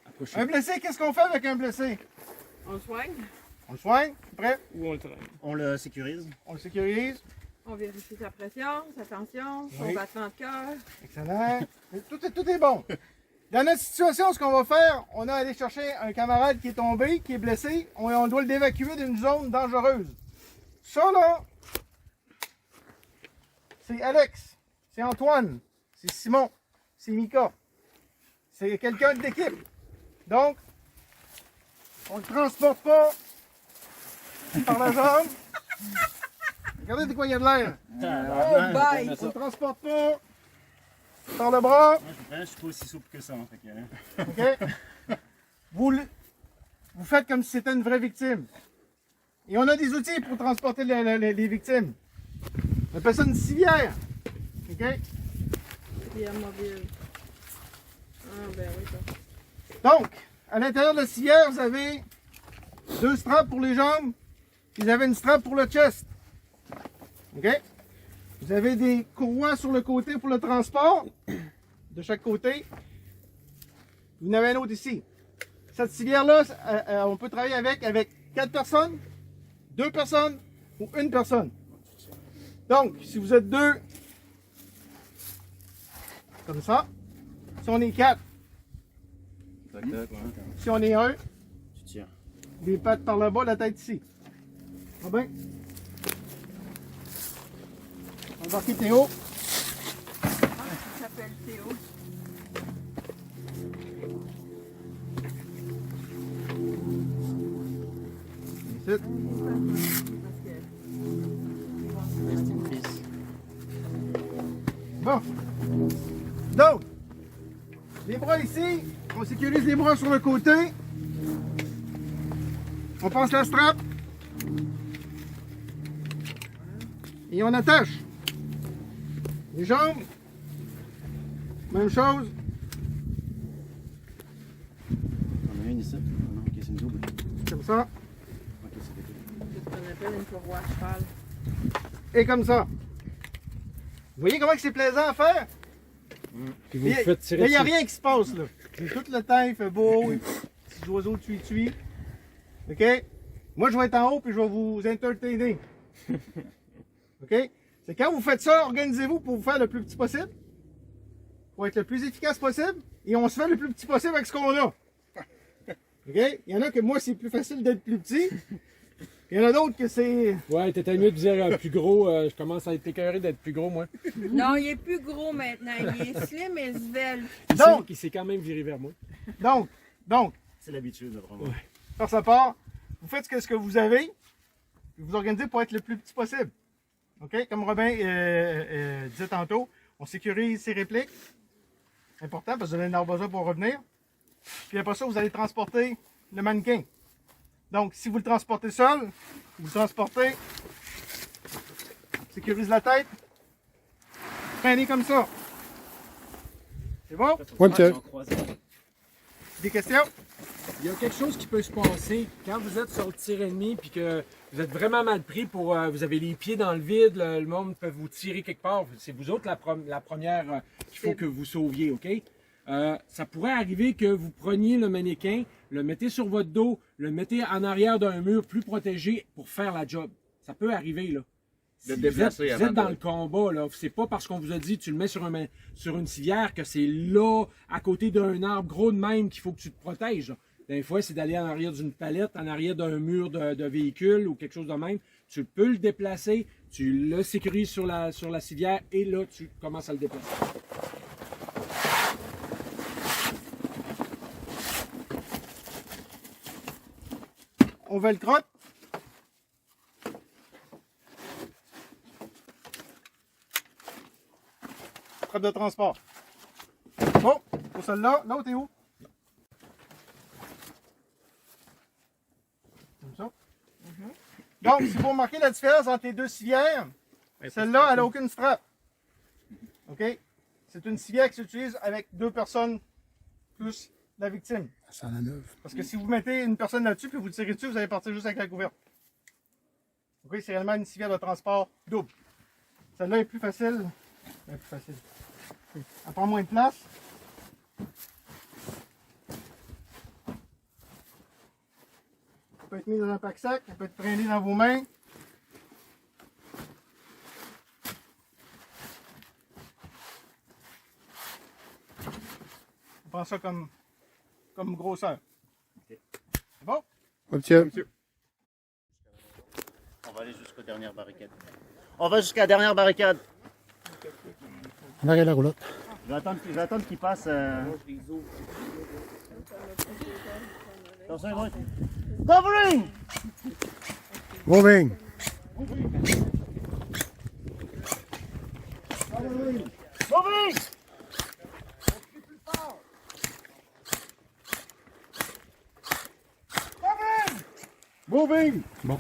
Approchez. Un blessé, qu'est-ce qu'on fait avec un blessé? On le soigne. On le soigne, prêt? Ou on le traîne. On le sécurise. On le sécurise. On vérifie sa pression, sa tension, son Oui. battement de cœur. Excellent. Tout est bon. Dans notre situation, ce qu'on va faire, on a allé chercher un camarade qui est tombé, qui est blessé. On doit l'évacuer d'une zone dangereuse. Ça, là, c'est Alex, c'est Antoine, c'est Simon, c'est Mika. C'est quelqu'un d'équipe. Donc, on ne le transporte pas par la jambe. Regardez de quoi il y a de l'air. Oh, bye! On ne le transporte pas par le bras. Je suis pas aussi souple que ça. Fait que, OK? Vous faites comme si c'était une vraie victime. Et on a des outils pour transporter les victimes. On appelle ça une civière. OK? Civière mobile. Ah, ben oui, ça. Donc, à l'intérieur de la civière, vous avez 2 straps pour les jambes, puis vous avez une strap pour le chest. OK? Vous avez des courroies sur le côté pour le transport, de chaque côté. Vous en avez un autre ici. Cette civière-là, on peut travailler avec 4 personnes, 2 personnes ou 1 personne. Donc, si vous êtes 2, comme ça. Si on est 4, si on est 1, tu tires. les pattes par le bas, la tête ici. Ah bien? On va embarquer Théo. Il s'appelle Théo. Ici. Rest in peace. Bon. Donc, les bras ici, on sécurise les bras sur le côté. On passe la strap. Et on attache. Les jambes, même chose. On a une ici. Non, ok, c'est une double. Comme ça. Ok, c'est des doubles. C'est ce qu'on appelle une courroie à cheval. Et comme ça. Vous voyez comment c'est plaisant à faire? Puis vous le faites tirer Il n'y a dessus. rien qui se passe là. C'est tout le temps, il fait beau, les petits oiseaux tui-tui. OK? Moi, je vais être en haut puis je vais vous entertainer. OK? C'est quand vous faites ça, organisez-vous pour vous faire le plus petit possible. Pour être le plus efficace possible. Et on se fait le plus petit possible avec ce qu'on a. OK? Il y en a que moi, c'est plus facile d'être plus petit. Il y en a d'autres que c'est... Ouais, t'étais mieux de dire plus gros. Je commence à être écœuré d'être plus gros, moi. Non, il est plus gros maintenant. Il est slim et svelte. Donc, Il s'est quand même viré vers moi. donc, C'est l'habitude, vraiment. par sa part, vous faites ce que vous avez, puis vous organisez pour être le plus petit possible. OK? Comme Robin disait tantôt, on sécurise ses répliques. Important parce que vous allez en avoir besoin pour revenir. Puis après ça, vous allez transporter le mannequin. Donc, si vous le transportez seul, vous le transportez, sécurise la tête, prenez comme ça. C'est bon? One, two. Des questions? Il y a quelque chose qui peut se passer quand vous êtes sur le tir ennemi puis que vous êtes vraiment mal pris pour vous avez les pieds dans le vide, le monde peut vous tirer quelque part. C'est vous autres la première qu'il faut que vous sauviez, OK? Ça pourrait arriver que vous preniez le mannequin, le mettez sur votre dos, le mettez en arrière d'un mur plus protégé pour faire la job. Ça peut arriver, là. De Si déplacer vous avant êtes dans de- le combat, là. C'est pas parce qu'on vous a dit tu le mets sur une civière que c'est là, à côté d'un arbre gros de même, qu'il faut que tu te protèges, là. Des fois, c'est d'aller en arrière d'une palette, en arrière d'un mur de véhicule ou quelque chose de même. Tu peux le déplacer, tu le sécurises sur la civière et là, tu commences à le déplacer. On va le crotte. Trappe de transport. Bon, pour celle-là, l'autre est où? Comme ça. Donc, si vous remarquez la différence entre les deux civières, celle-là, elle n'a aucune strap. OK? C'est une civière qui s'utilise avec 2 personnes plus la victime. Ça en a 9. Parce que si vous mettez une personne là-dessus puis vous le tirez dessus, vous allez partir juste avec la couverte. OK? C'est réellement une civière de transport double. Celle-là est plus facile. Elle est plus facile. OK. Elle prend moins de place. Elle peut être mise dans un pack-sac, elle peut être traînée dans vos mains. On prend ça comme grosseur. C'est bon? Monsieur. On va aller jusqu'aux dernières barricades. On va jusqu'à la dernière barricade. En arrière de la roulotte. Je vais attendre qu'il passe. Attention, gros. Covering! Moving. Covering! Moving. Bon.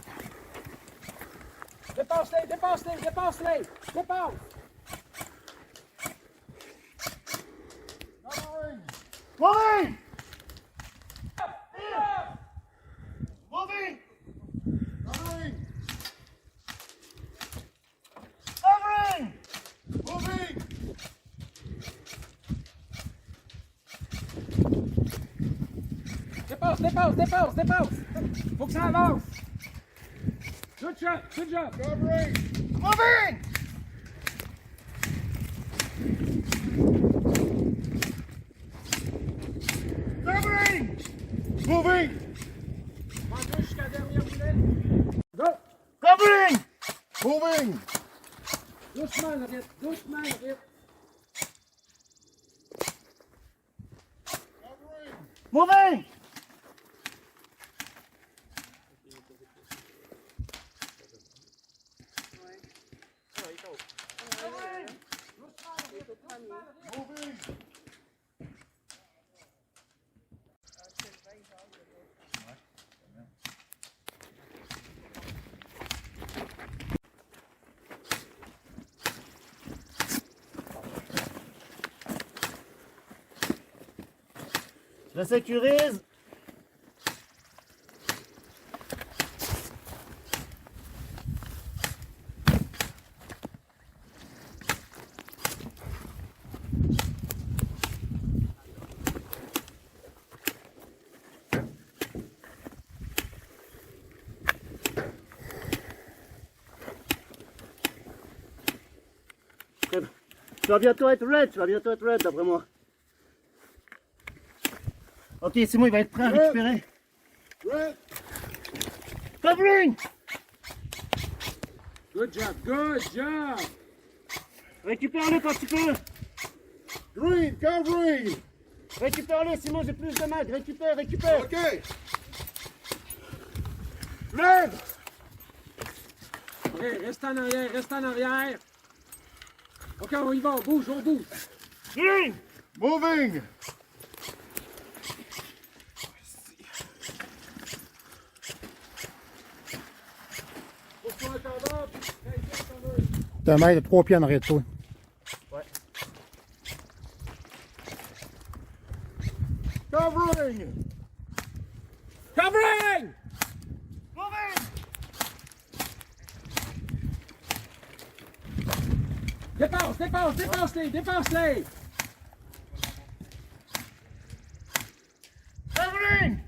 Dépasse-les, dépasse-les, dépasse-les! Dépasse! Moving! Moving! Covering! Dépasse, dépasse, dépasse, dépasse! Faut que ça avance! Good shot, good job! Moving! Covering! Moving. Rentre jusqu'à la dernière boulette. Go! Covering! Moving. Doucement, Lorette, doucement, Lorette. Moving! Je sécurise. Tu vas bientôt être red, d'après moi. Ok, c'est bon, il va être prêt à récupérer. Covering! Good job, good job! Récupère-le quand tu peux. Green. Covering. Récupère-le, sinon j'ai plus de mag. Récupère. OK. Red. OK, reste en arrière, reste en arrière. OK, on y va, on bouge, on bouge. Green! Moving. Pousse-toi un tendeur, puis reste en tendeur. T'as un mètre de 3 pieds en arrière de toi. Ouais. Covering. Dépasse-les! Covering!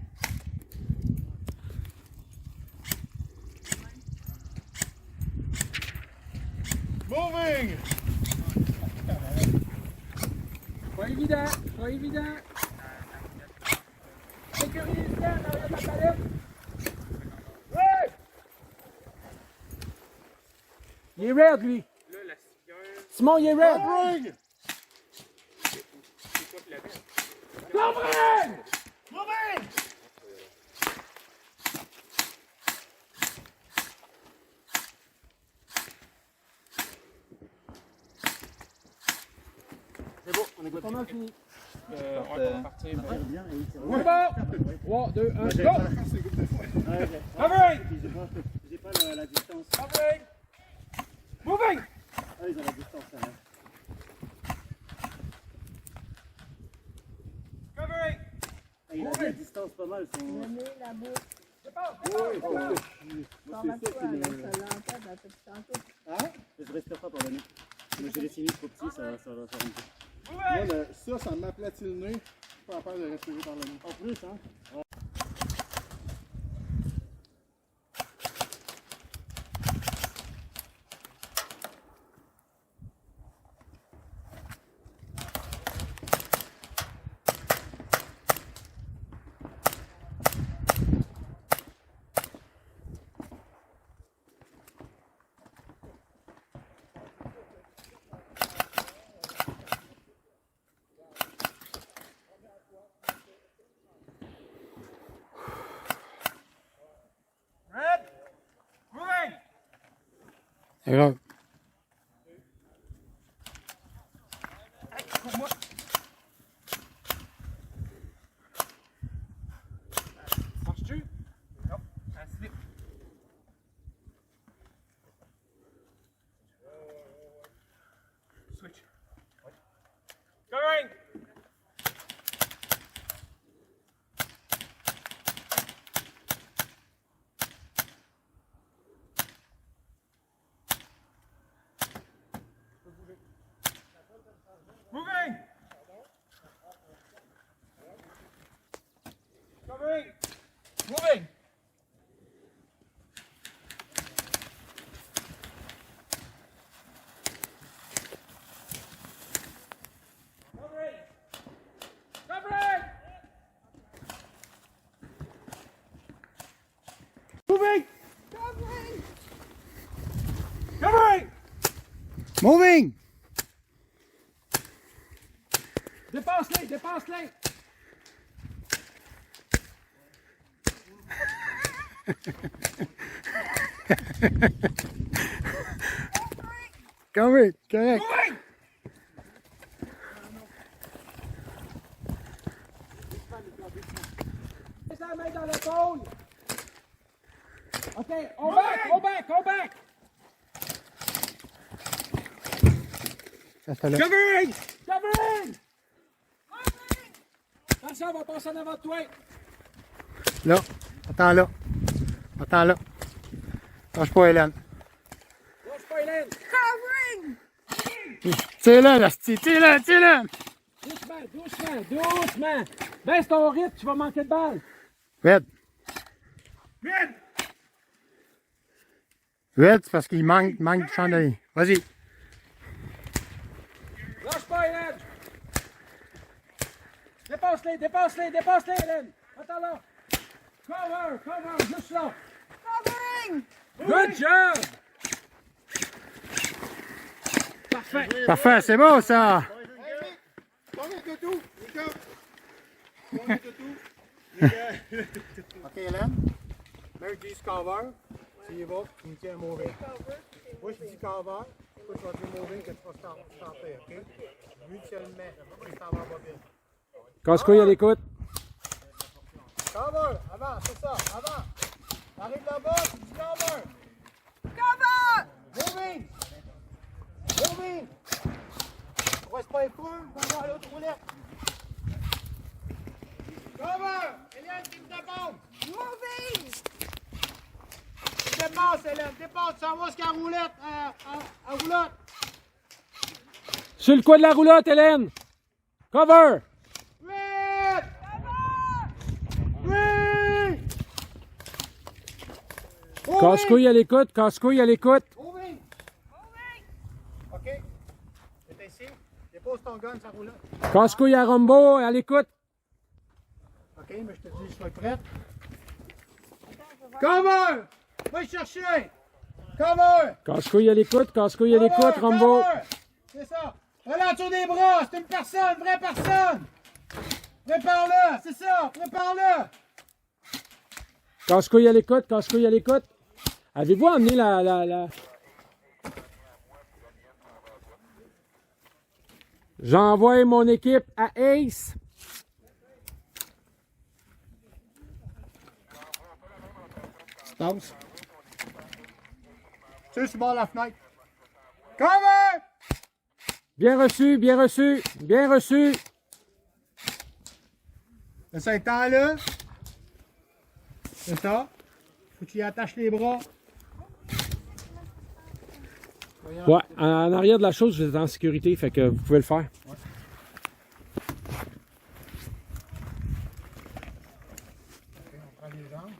Moving! Pas évident. Sécurise le stand dans la palette. Ouais! Il est red, lui. Simon, il est red. Covering! Covering! Moving! C'est bon, on est Pas mal fini. On va partir. C'est bon. 3, 2, 1, go! Covering! J'ai pas la distance. Covering! Moving! Ah, ils ont la distance, ça va. Covering! Il a la distance pas mal. Son... La bouche. Dépasse! Je reste pas pour donner. Mais j'ai les sinus trop petits, ça va faire un peu. Moving! Ça m'aplatit le nez. Je suis pas capable de respirer par le nez. En plus, hein. Red! Moving! C'est grave. Marches-tu? Non. Un slip. Switch. Covering! Moving! Covering! Moving! Covering! Covering! Moving! Covering! Covering! Moving! Dépasse-les! Covering, correct. Moving! Mets la main dans l'épaule. OK, on back! Reste là. Covering! Attention, on va passer en avant de toi. Là. Attends là. Lâche pas, Hélène. Lâche pas, Hélène. Covering! Tiens-la, la petite. Tiens-la. Doucement. Baisse ton rythme, tu vas manquer de balle. Red, c'est parce qu'il manque de chandelier. Vas-y. Lâche pas, Hélène. Dépasse-les, Hélène. Attends là. Cover, juste là. Covering! Good job. Parfait, c'est bon ça. OK, Hélène. Là, je dis cover. Tu y vas, tu me tiens moving. Moi, je dis cover. Toi, tu vas dire moving que tu vas stopper, OK? Lui, tu le mets. Tu t'en vas pas bien. Casse-couille à l'écoute. Cover, avant, c'est ça, avant. Arrive là-bas, tu dis cover. Cover! Moving. Reste pas écoule, on va à l'autre roulette. Cover! Hélène, tu me dépenses! Moving! Dépasse, Hélène, dépasse, ça va jusqu'à la roulette, à roulotte. Sur le coin de la roulotte, Hélène. Cover. Casse-couille à l'écoute, casse-couille à l'écoute. Moving! OK. C'est ici. Dépose ton gun, ça roule là. Casse-couille à Rumbo, à l'écoute. OK, mais je te dis, sois prête. Cover! Va y chercher! Cover! Casse-couille à l'écoute, casse-couille à l'écoute, Rumbo. Cover! C'est ça. Ralentir des bras, c'est une personne, vraie personne. Prépare-le, c'est ça, prépare-le. Casse-couille à l'écoute, casse-couille à l'écoute. Avez-vous amené la... J'envoie mon équipe à Ace. Stance. Tu sur le bord de la fenêtre. Cover! Bien reçu, bien reçu, bien reçu. C'est ça, étends-le. C'est ça. Faut que tu y attaches les bras. Ouais, en arrière de la chose, vous êtes en sécurité, fait que vous pouvez le faire. On prend les jambes.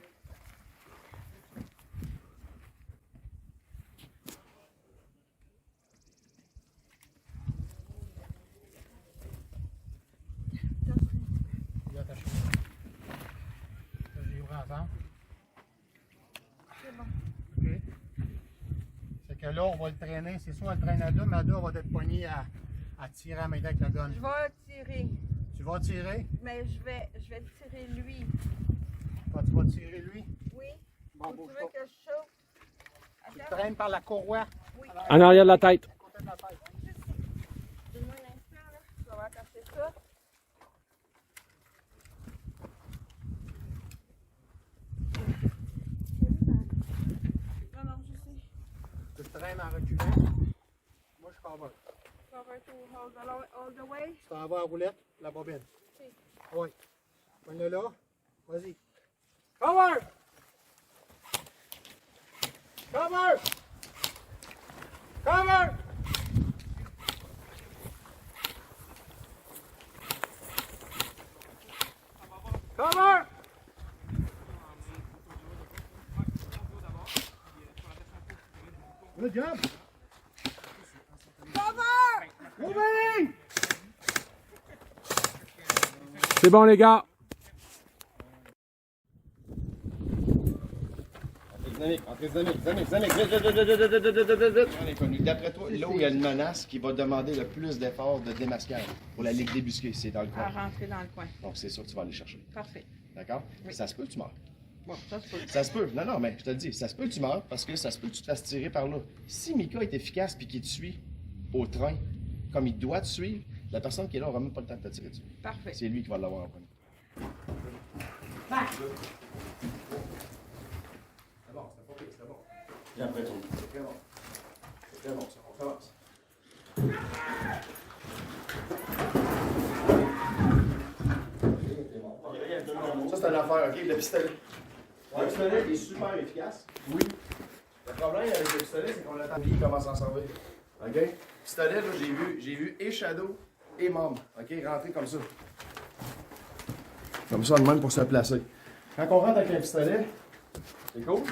Ensemble. OK. C'est que là, on va le traîner. C'est soit on le traîne à deux, mais à deux, on va être poigné à tirer à main avec la gun. Je vais tirer. Tu vas tirer? Mais je vais tirer lui. Toi, tu vas tirer lui? Oui. Bon, Tu bouge veux pas. que je chauffe? Tu le traînes par la courroie. Oui. En arrière de la tête. À côté de la tête. Donne-moi un instant, là. Je vais attacher ça. Non, non, je sais. Tu le traînes en reculant. Moi, je cover. Cover to hold all the way. Tu t'en vas à la roulette, la bobine. Oui. Oui. Pogne-le là. Vas-y. Cover! Cover! Cover! Cover! Good job! Cover! Moving! C'est bon, les gars. Entrée dynamique, vite. D'après toi, là où il y a une menace qui va demander le plus d'efforts de démasquage pour la ligue débusquée, c'est dans le coin. À rentrer dans le coin. Donc c'est sûr que tu vas aller chercher. Parfait. D'accord? Oui. Ça se peut que tu meurs. Bon, ça se peut. Ça se peut. Non, mais je te le dis, ça se peut que tu meurs parce que ça se peut que tu te fasses tirer par là. Si Mika est efficace puis qu'il te suit au train, comme il doit te suivre, la personne qui est là n'aura même pas le temps de te tirer dessus. Parfait. C'est lui qui va l'avoir en premier. C'est bon, c'est pas pire, c'est bon. Et après tout. C'est très bon. C'est très bon, ça. On commence. Ça, c'est une affaire, OK? Le pistolet. Le pistolet est super efficace. Oui. Le problème avec le pistolet, c'est qu'on attend qu'il commence à s'en servir. OK? Le pistolet, là, j'ai vu et Shadow et Mom. OK? Rentrer comme ça. Comme ça, de même pour se placer. Quand on rentre avec un pistolet, c'est cool. OK?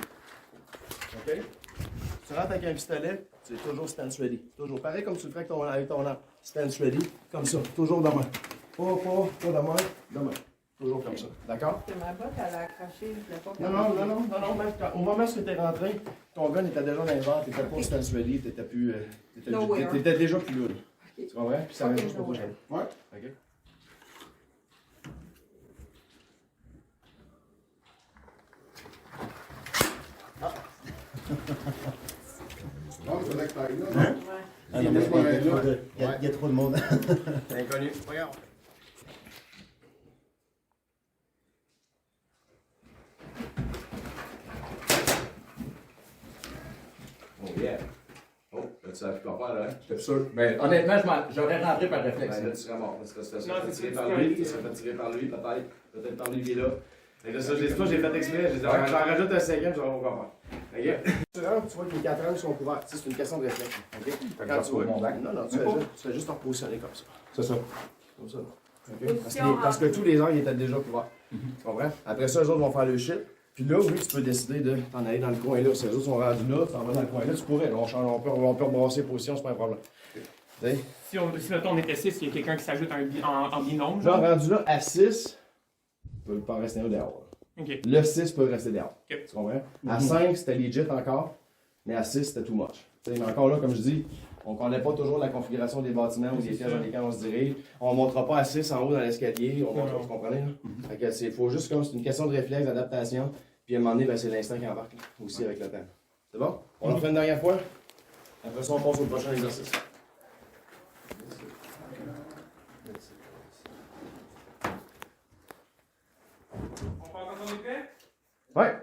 Tu rentres avec un pistolet, c'est toujours stand ready. Toujours pareil comme tu le ferais avec ton arme. Stand ready, comme ça. Toujours de main. Pas de main, de main. Toujours comme ça. D'accord? C'est ma botte, elle a accroché. Je l'ai pas Non. Même au moment où tu es rentré, ton gun était déjà dans les verres, tu n'étais pas stand ready, tu n'étais plus. T'étais déjà plus là. Tu comprends? Puis ça va juste pour toi. Ouais. OK. Non, il faudrait que tu ailles là. Hein? Ah non, mais il y a trop de monde. C'est inconnu. Regarde. Oh yeah. Oh, là, tu savais plus quoi faire, là, hein? J'étais sûr. Mais honnêtement, j'aurais rentré par réflexe. Là, tu serais mort. Tu serais fait tirer par lui. Tu serais fait tirer par lui, peut-être. Peut-être par lui qui est là. Fait que ça, j'ai fait exprès. J'en rajoute un cinquième, je vais voir. Tu rentres, tu vois que les 4 angles sont couverts. Tu sais, c'est une question de réflexe. OK? Quand tu vois. Non, tu fais juste te repositionner comme ça. C'est ça. Comme ça. OK? Parce que tous les angles étaient déjà couverts. Tu comprends? Après ça, les autres vont faire le shit. Puis là, oui, tu peux décider de t'en aller dans le coin là. Si les autres sont rendus là, tu t'en vas dans le coin là, tu pourrais. Là, on peut rebrasser les positions, c'est pas un problème. Si mettons, on était 6, il y a quelqu'un qui s'ajoute en binôme. Genre, rendu là à 6, tu peux pas rester un dehors. OK. Le 6 peut rester dehors. OK. Tu comprends? À 5, c'était legit encore, mais à 6, c'était too much. T'sais, mais encore là, comme je dis, on connaît pas toujours la configuration des bâtiments ou des pièces dans lesquelles on se dirige. On ne montera pas à 6 en haut dans l'escalier. On montre, vous comprenez? Fait que c'est juste comme c'est une question de réflexe, d'adaptation. Puis à un moment donné, ben, c'est l'instinct qui embarque aussi avec le temps. C'est bon? On en fait une dernière fois. Après ça, on passe au prochain exercice. On part quand on est prêt? Ouais.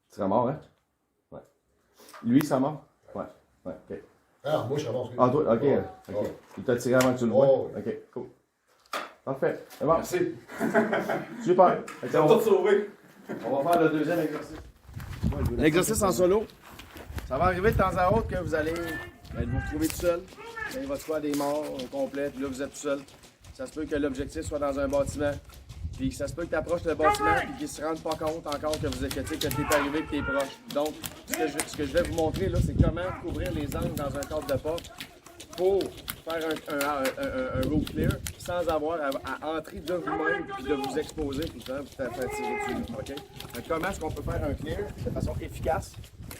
Tu seras mort, hein? Ouais. Lui, il sera mort? Ouais. Ouais, ok. Ah, moi, je suis mort. Ah, toi, ok. Il t'a tiré avant que tu le vois? Ok, cool. Parfait. C'est bon. Merci. Super. Ça va tout sauver. On va faire le deuxième exercice. L'exercice en solo. Ça va arriver de temps à autre que vous allez vous retrouver tout seul. Vous avez votre squad des morts au complet, puis là vous êtes tout seul. Ça se peut que l'objectif soit dans un bâtiment. Puis ça se peut que tu approches le bâtiment et qu'ils se rendent pas compte encore que vous êtes que t'es arrivé et que tu es proche. Donc, ce que je vais vous montrer là, c'est comment couvrir les angles dans un cadre de porte pour faire un road clear sans avoir à entrer de vous-même et de vous exposer tout le temps pour faire tirer dessus. Okay? Donc, comment est-ce qu'on peut faire un clear de façon efficace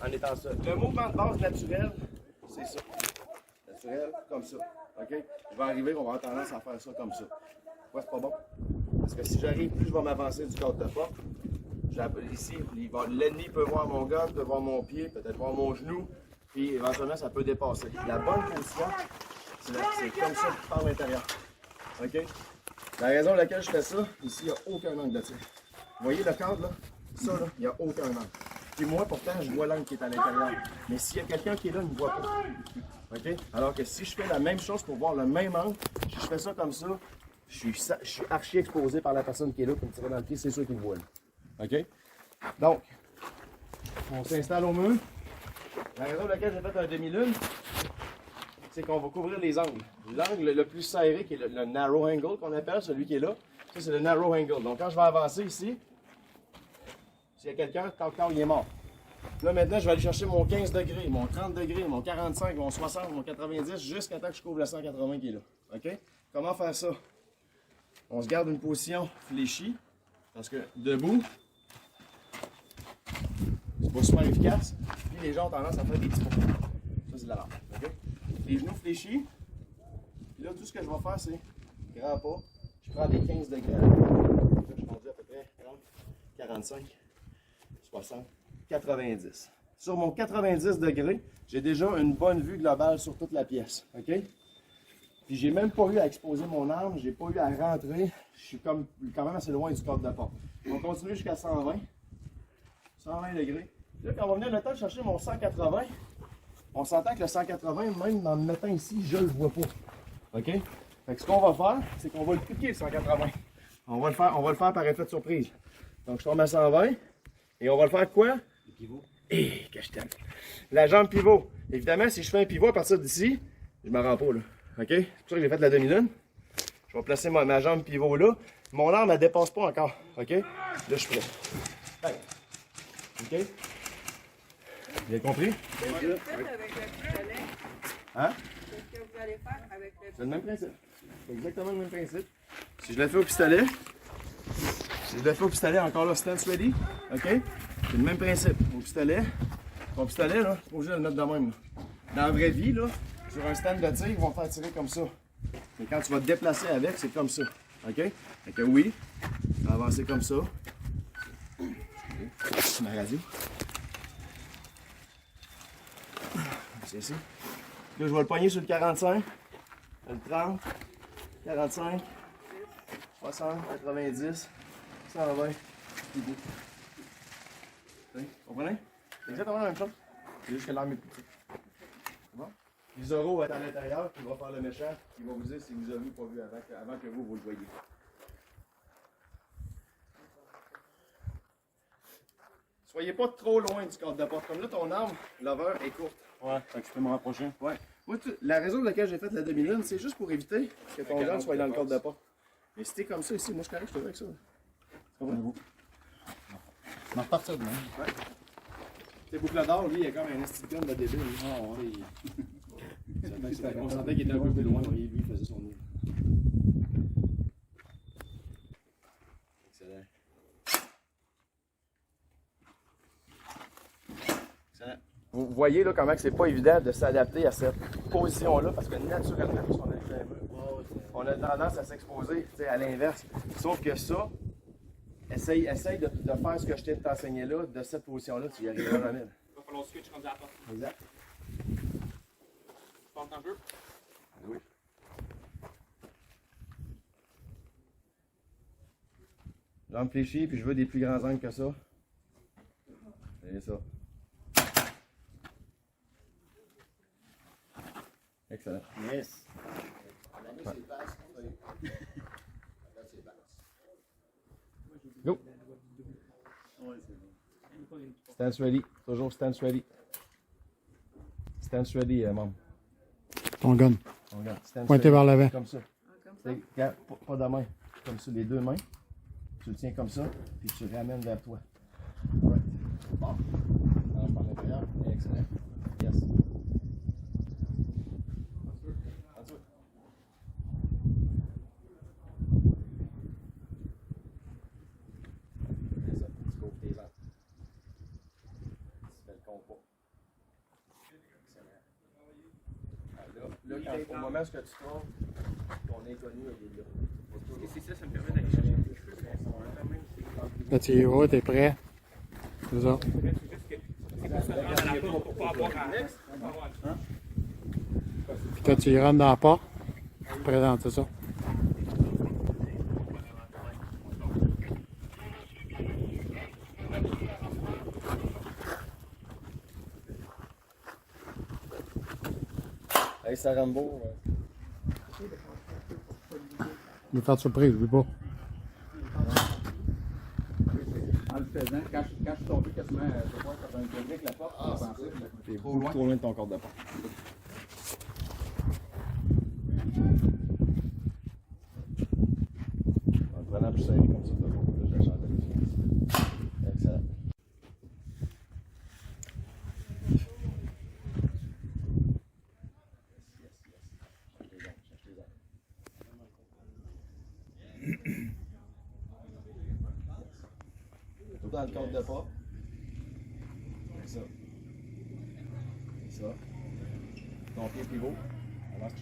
en étant seul? Le mouvement de base naturel, c'est ça. Naturel, comme ça. Okay? Je vais arriver, on va avoir tendance à faire ça comme ça. Pourquoi c'est pas bon? Parce que si j'arrive, plus je vais m'avancer du cadre de porte. Ici, l'ennemi peut voir mon gun, peut voir mon pied, peut-être voir mon genou, puis éventuellement, ça peut dépasser. La bonne position, c'est comme ça par l'intérieur. OK? La raison pour laquelle je fais ça, ici, il n'y a aucun angle de tir. Vous voyez le cadre, là? Ça, là, il n'y a aucun angle. Puis moi, pourtant, je vois l'angle qui est à l'intérieur. Mais s'il y a quelqu'un qui est là, il ne me voit pas. OK? Alors que si je fais la même chose pour voir le même angle, si je fais ça comme ça, je suis archi exposé par la personne qui est là pour me tirer dans le pied, c'est sûr qu'il me voit là. OK? Donc, on s'installe au mur. La raison pour laquelle j'ai fait un demi-lune, c'est qu'on va couvrir les angles. L'angle le plus serré, qui est le narrow angle qu'on appelle, celui qui est là, ça c'est le narrow angle. Donc quand je vais avancer ici, s'il y a quelqu'un, quand il est mort. Là maintenant, je vais aller chercher mon 15 degrés, mon 30 degrés, mon 45, mon 60, mon 90, jusqu'à temps que je couvre le 180 qui est là. OK? Comment faire ça? On se garde une position fléchie, parce que debout, c'est pas super efficace. Puis les gens ont tendance à faire des petits pas. Ça, c'est de la rampe. Okay? Les genoux fléchis. Puis là, tout ce que je vais faire, c'est grand pas. Je prends des 15 degrés. Là, je suis rendu à peu près 30, 45, 60, 90. Sur mon 90 degrés, j'ai déjà une bonne vue globale sur toute la pièce. OK? Puis j'ai même pas eu à exposer mon arme, j'ai pas eu à rentrer. Je suis quand même assez loin du cadre de porte. On continue jusqu'à 120. 120 degrés. Là, quand on va venir le temps de chercher mon 180, on s'entend que le 180, même en me mettant ici, je le vois pas. OK? Fait que ce qu'on va faire, c'est qu'on va le piquer le 180. On va le faire par effet de surprise. Donc je tombe à 120. Et on va le faire quoi? Le pivot. Eh, que je t'aime. La jambe pivot. Évidemment, si je fais un pivot à partir d'ici, je me rends pas là. OK? C'est pour ça que j'ai fait la demi-lune. Je vais placer ma jambe pivot là. Mon arme, elle dépasse pas encore. OK? Là, je suis prêt. Hey. OK? Vous avez compris? Qu'est-ce que vous faites avec le pistolet? Hein? Qu'est-ce que vous allez faire avec le pistolet? C'est le même principe. C'est exactement le même principe. Si je le fais au pistolet, encore là, stand ready. OK? C'est le même principe. Au pistolet. Mon pistolet, là, c'est pas obligé de le mettre de même. Là. Dans la vraie vie, là, sur un stand de tir, ils vont te faire tirer comme ça. Mais quand tu vas te déplacer avec, c'est comme ça. OK? Fait que oui, tu vas avancer comme ça. Ma radio. C'est ici. Là, je vais le poigner sur le 45, le 30, 45, 60, 90, 120, puis bout. Vous comprenez? C'est exactement la même chose. C'est juste que l'arme est plus petite. C'est bon? Puis Zorro va être à l'intérieur, puis il va faire le méchant, il va vous dire si vous avez vu ou pas vu avant que vous le voyez. Soyez pas trop loin du cadre de porte. Comme là, ton arme, l'over est courte. Ouais, fait que je peux me rapprocher. Ouais. Moi, la raison pour laquelle j'ai fait la demi-lune, c'est juste pour éviter que ton gun soit dans le cadre de porte. Mais si t'es comme ça ici, moi je suis correct, je te veux avec ça. C'est pas bon. On va repartir de même. Ouais. T'es boucle d'or, lui, il a comme un esti de gun de débile. Ah ouais. On sentait qu'il était un peu plus loin, lui, il faisait son nid. Excellent. Excellent. Vous voyez là comment c'est pas évident de s'adapter à cette position-là parce que naturellement, on a tendance à s'exposer à l'inverse. Sauf que ça, essaye de faire ce que je t'ai enseigné là, de cette position-là, tu y arriveras jamais. Il va falloir switch rendu à la porte. Exact. Tu portes un peu? Oui. Jambes fléchies, puis je veux des plus grands angles que ça. C'est ça. Excellent. Yes. Go. Stance ready. Toujours stance ready. Stance ready, maman. Ton gun. On regarde. Stance Pointé ready. vers l'avant. Comme ça. Regarde, pas de main. Comme ça, les deux mains. Tu le tiens comme ça, puis tu le ramènes vers toi. Right. Bon. Alors, par l'intérieur. Excellent. Yes. En dessous. C'est ça. Tu couvres tes ventes. Tu fais le compas. Excellent. Là, au moment où tu trouves, ton inconnu est là. Et c'est ça, ça me permet d'aller chercher les cheveux. Là, tu y vas, t'es prêt. C'est ça. Puis quand tu y rentres dans la porte, tu te présentes, c'est ça. Hey, ça rend beau. Je vais faire de surprise, je veux pas. En le faisant, quand je suis tombé quasiment, je vois, quand on était avec la porte, T'es beaucoup trop loin de ton corps de porte. En le prenant plus serré comme ça, t'as beaucoup plus de chance de. Excellent. Tout dans le cadre de pas. C'est ça. C'est ça. Ton pied pivot. Avance.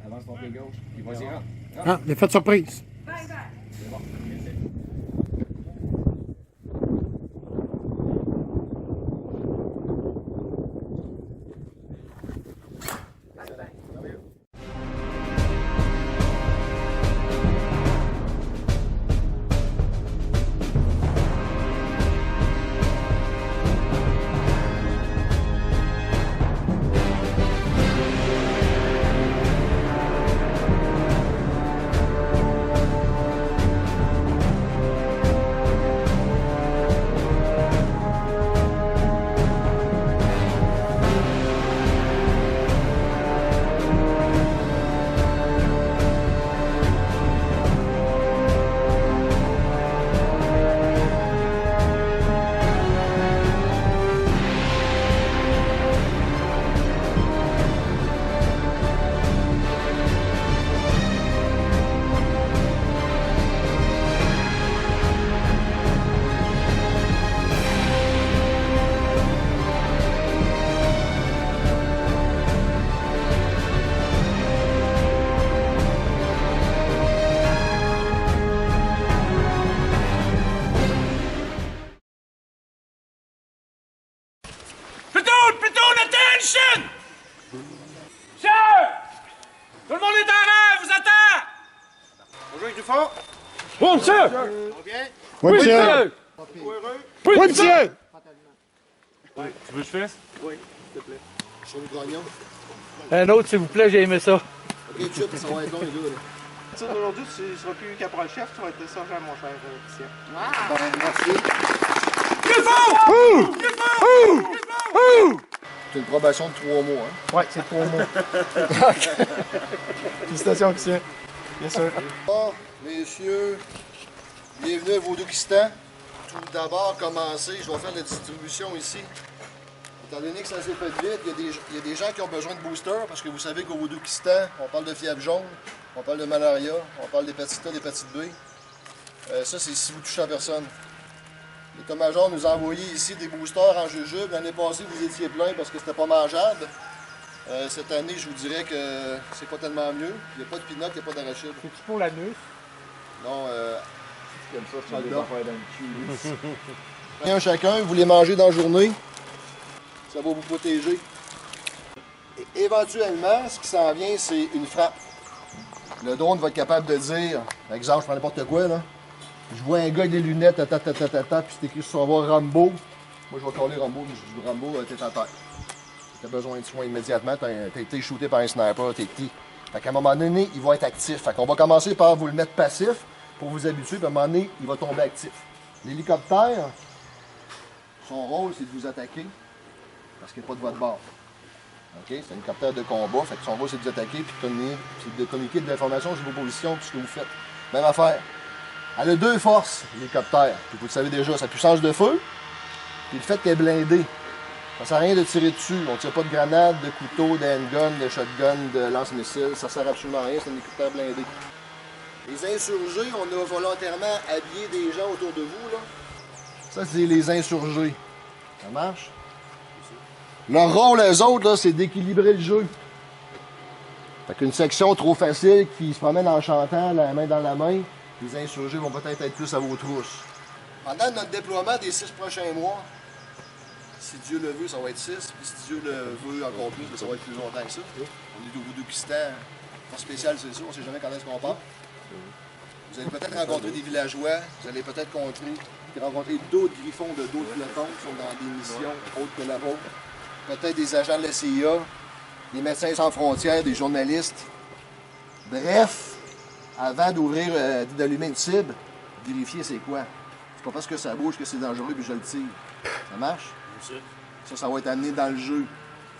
Avance ton pied gauche. Puis vas-y, rentre. Ah, l'effet de surprise. C'est bon. Platoon, attention! Sir! Tout le monde est en rang, vous attend! Bonjour, avec du fort. Bon, monsieur! On vient? Oui, monsieur! Oui, monsieur! Tu veux que je fasse? Oui, s'il te plaît. Chaud de grognon. Un autre, s'il vous plaît, j'ai aimé ça. Ok, chut, ça va être long, les gars. À partir d'aujourd'hui, tu ne seras plus caporal-chef, tu vas être sergent, mon cher Christian. Merci. C'est une probation de 3 mois, hein? Ouais, c'est 3 mois. Félicitations, Christian. Bien sûr. Bon, messieurs, bienvenue à Vaudouquistan. Tout d'abord, commencer, je vais faire la distribution ici. Étant donné que ça s'est fait vite, il y a des gens qui ont besoin de boosters parce que vous savez qu'au Vaudouquistan, on parle de fièvre jaune, on parle de malaria, on parle d'hépatite A, d'hépatite B. Ça, c'est si vous touchez à personne. L'état-major nous a envoyé ici des boosters en jujube. L'année passée, vous étiez plein parce que c'était pas mangeable. Cette année, je vous dirais que c'est pas tellement mieux. Il n'y a pas de pinot, il n'y a pas d'arachide. C'est-tu pour l'anus? Non, Comme ça, je fais des affaires dans le cul. un chacun, vous les mangez dans la journée. Ça va vous protéger. Et éventuellement, ce qui s'en vient, c'est une frappe. Le drone va être capable de dire, par exemple, je prends n'importe quoi, là. Je vois un gars avec des lunettes, puis c'est écrit sur son bras Rambo. Moi, je vais coller Rambo, mais je dis Rambo, t'es en terre. T'as besoin de soins immédiatement, t'as été shooté par un sniper, t'es petit. Fait qu'à un moment donné, il va être actif. Fait qu'on va commencer par vous le mettre passif pour vous habituer, puis à un moment donné, il va tomber actif. L'hélicoptère, son rôle, c'est de vous attaquer parce qu'il n'y a pas de voie de bord. OK? C'est un hélicoptère de combat, fait que son rôle, c'est de vous attaquer, puis de communiquer de l'information sur vos positions, puis ce que vous faites. Même affaire. Elle a 2 forces, l'hélicoptère. Puis vous le savez déjà, sa puissance de feu, puis le fait qu'elle est blindée. Ça sert à rien de tirer dessus. On ne tire pas de grenades, de couteaux, de handgun, de shotgun, de lance-missiles. Ça sert absolument à rien, c'est un hélicoptère blindé. Les insurgés, on a volontairement habillé des gens autour de vous, là. Ça, c'est les insurgés. Ça marche? Leur rôle, eux autres, là, c'est d'équilibrer le jeu. Fait qu'une section trop facile qui se promène en chantant, la main dans la main, les insurgés vont peut-être être plus à vos trousses. Pendant notre déploiement des 6 prochains mois, si Dieu le veut, ça va être 6, puis si Dieu le veut encore plus, ça va être plus longtemps que ça. On est au Vaudouquistan, pas spécial, c'est sûr, on ne sait jamais quand est-ce qu'on part. Vous allez peut-être rencontrer des villageois, vous allez peut-être rencontrer d'autres griffons de d'autres pelotons qui sont dans des missions autres que la vôtre. Peut-être des agents de la CIA, des médecins sans frontières, des journalistes. Bref, avant d'ouvrir, d'allumer une cible, vérifiez c'est quoi. C'est pas parce que ça bouge que c'est dangereux puis je le tire. Ça marche? Ça va être amené dans le jeu.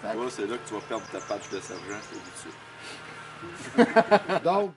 Ouais, c'est là que tu vas perdre ta patch de sergent, c'est tout de suite. Donc,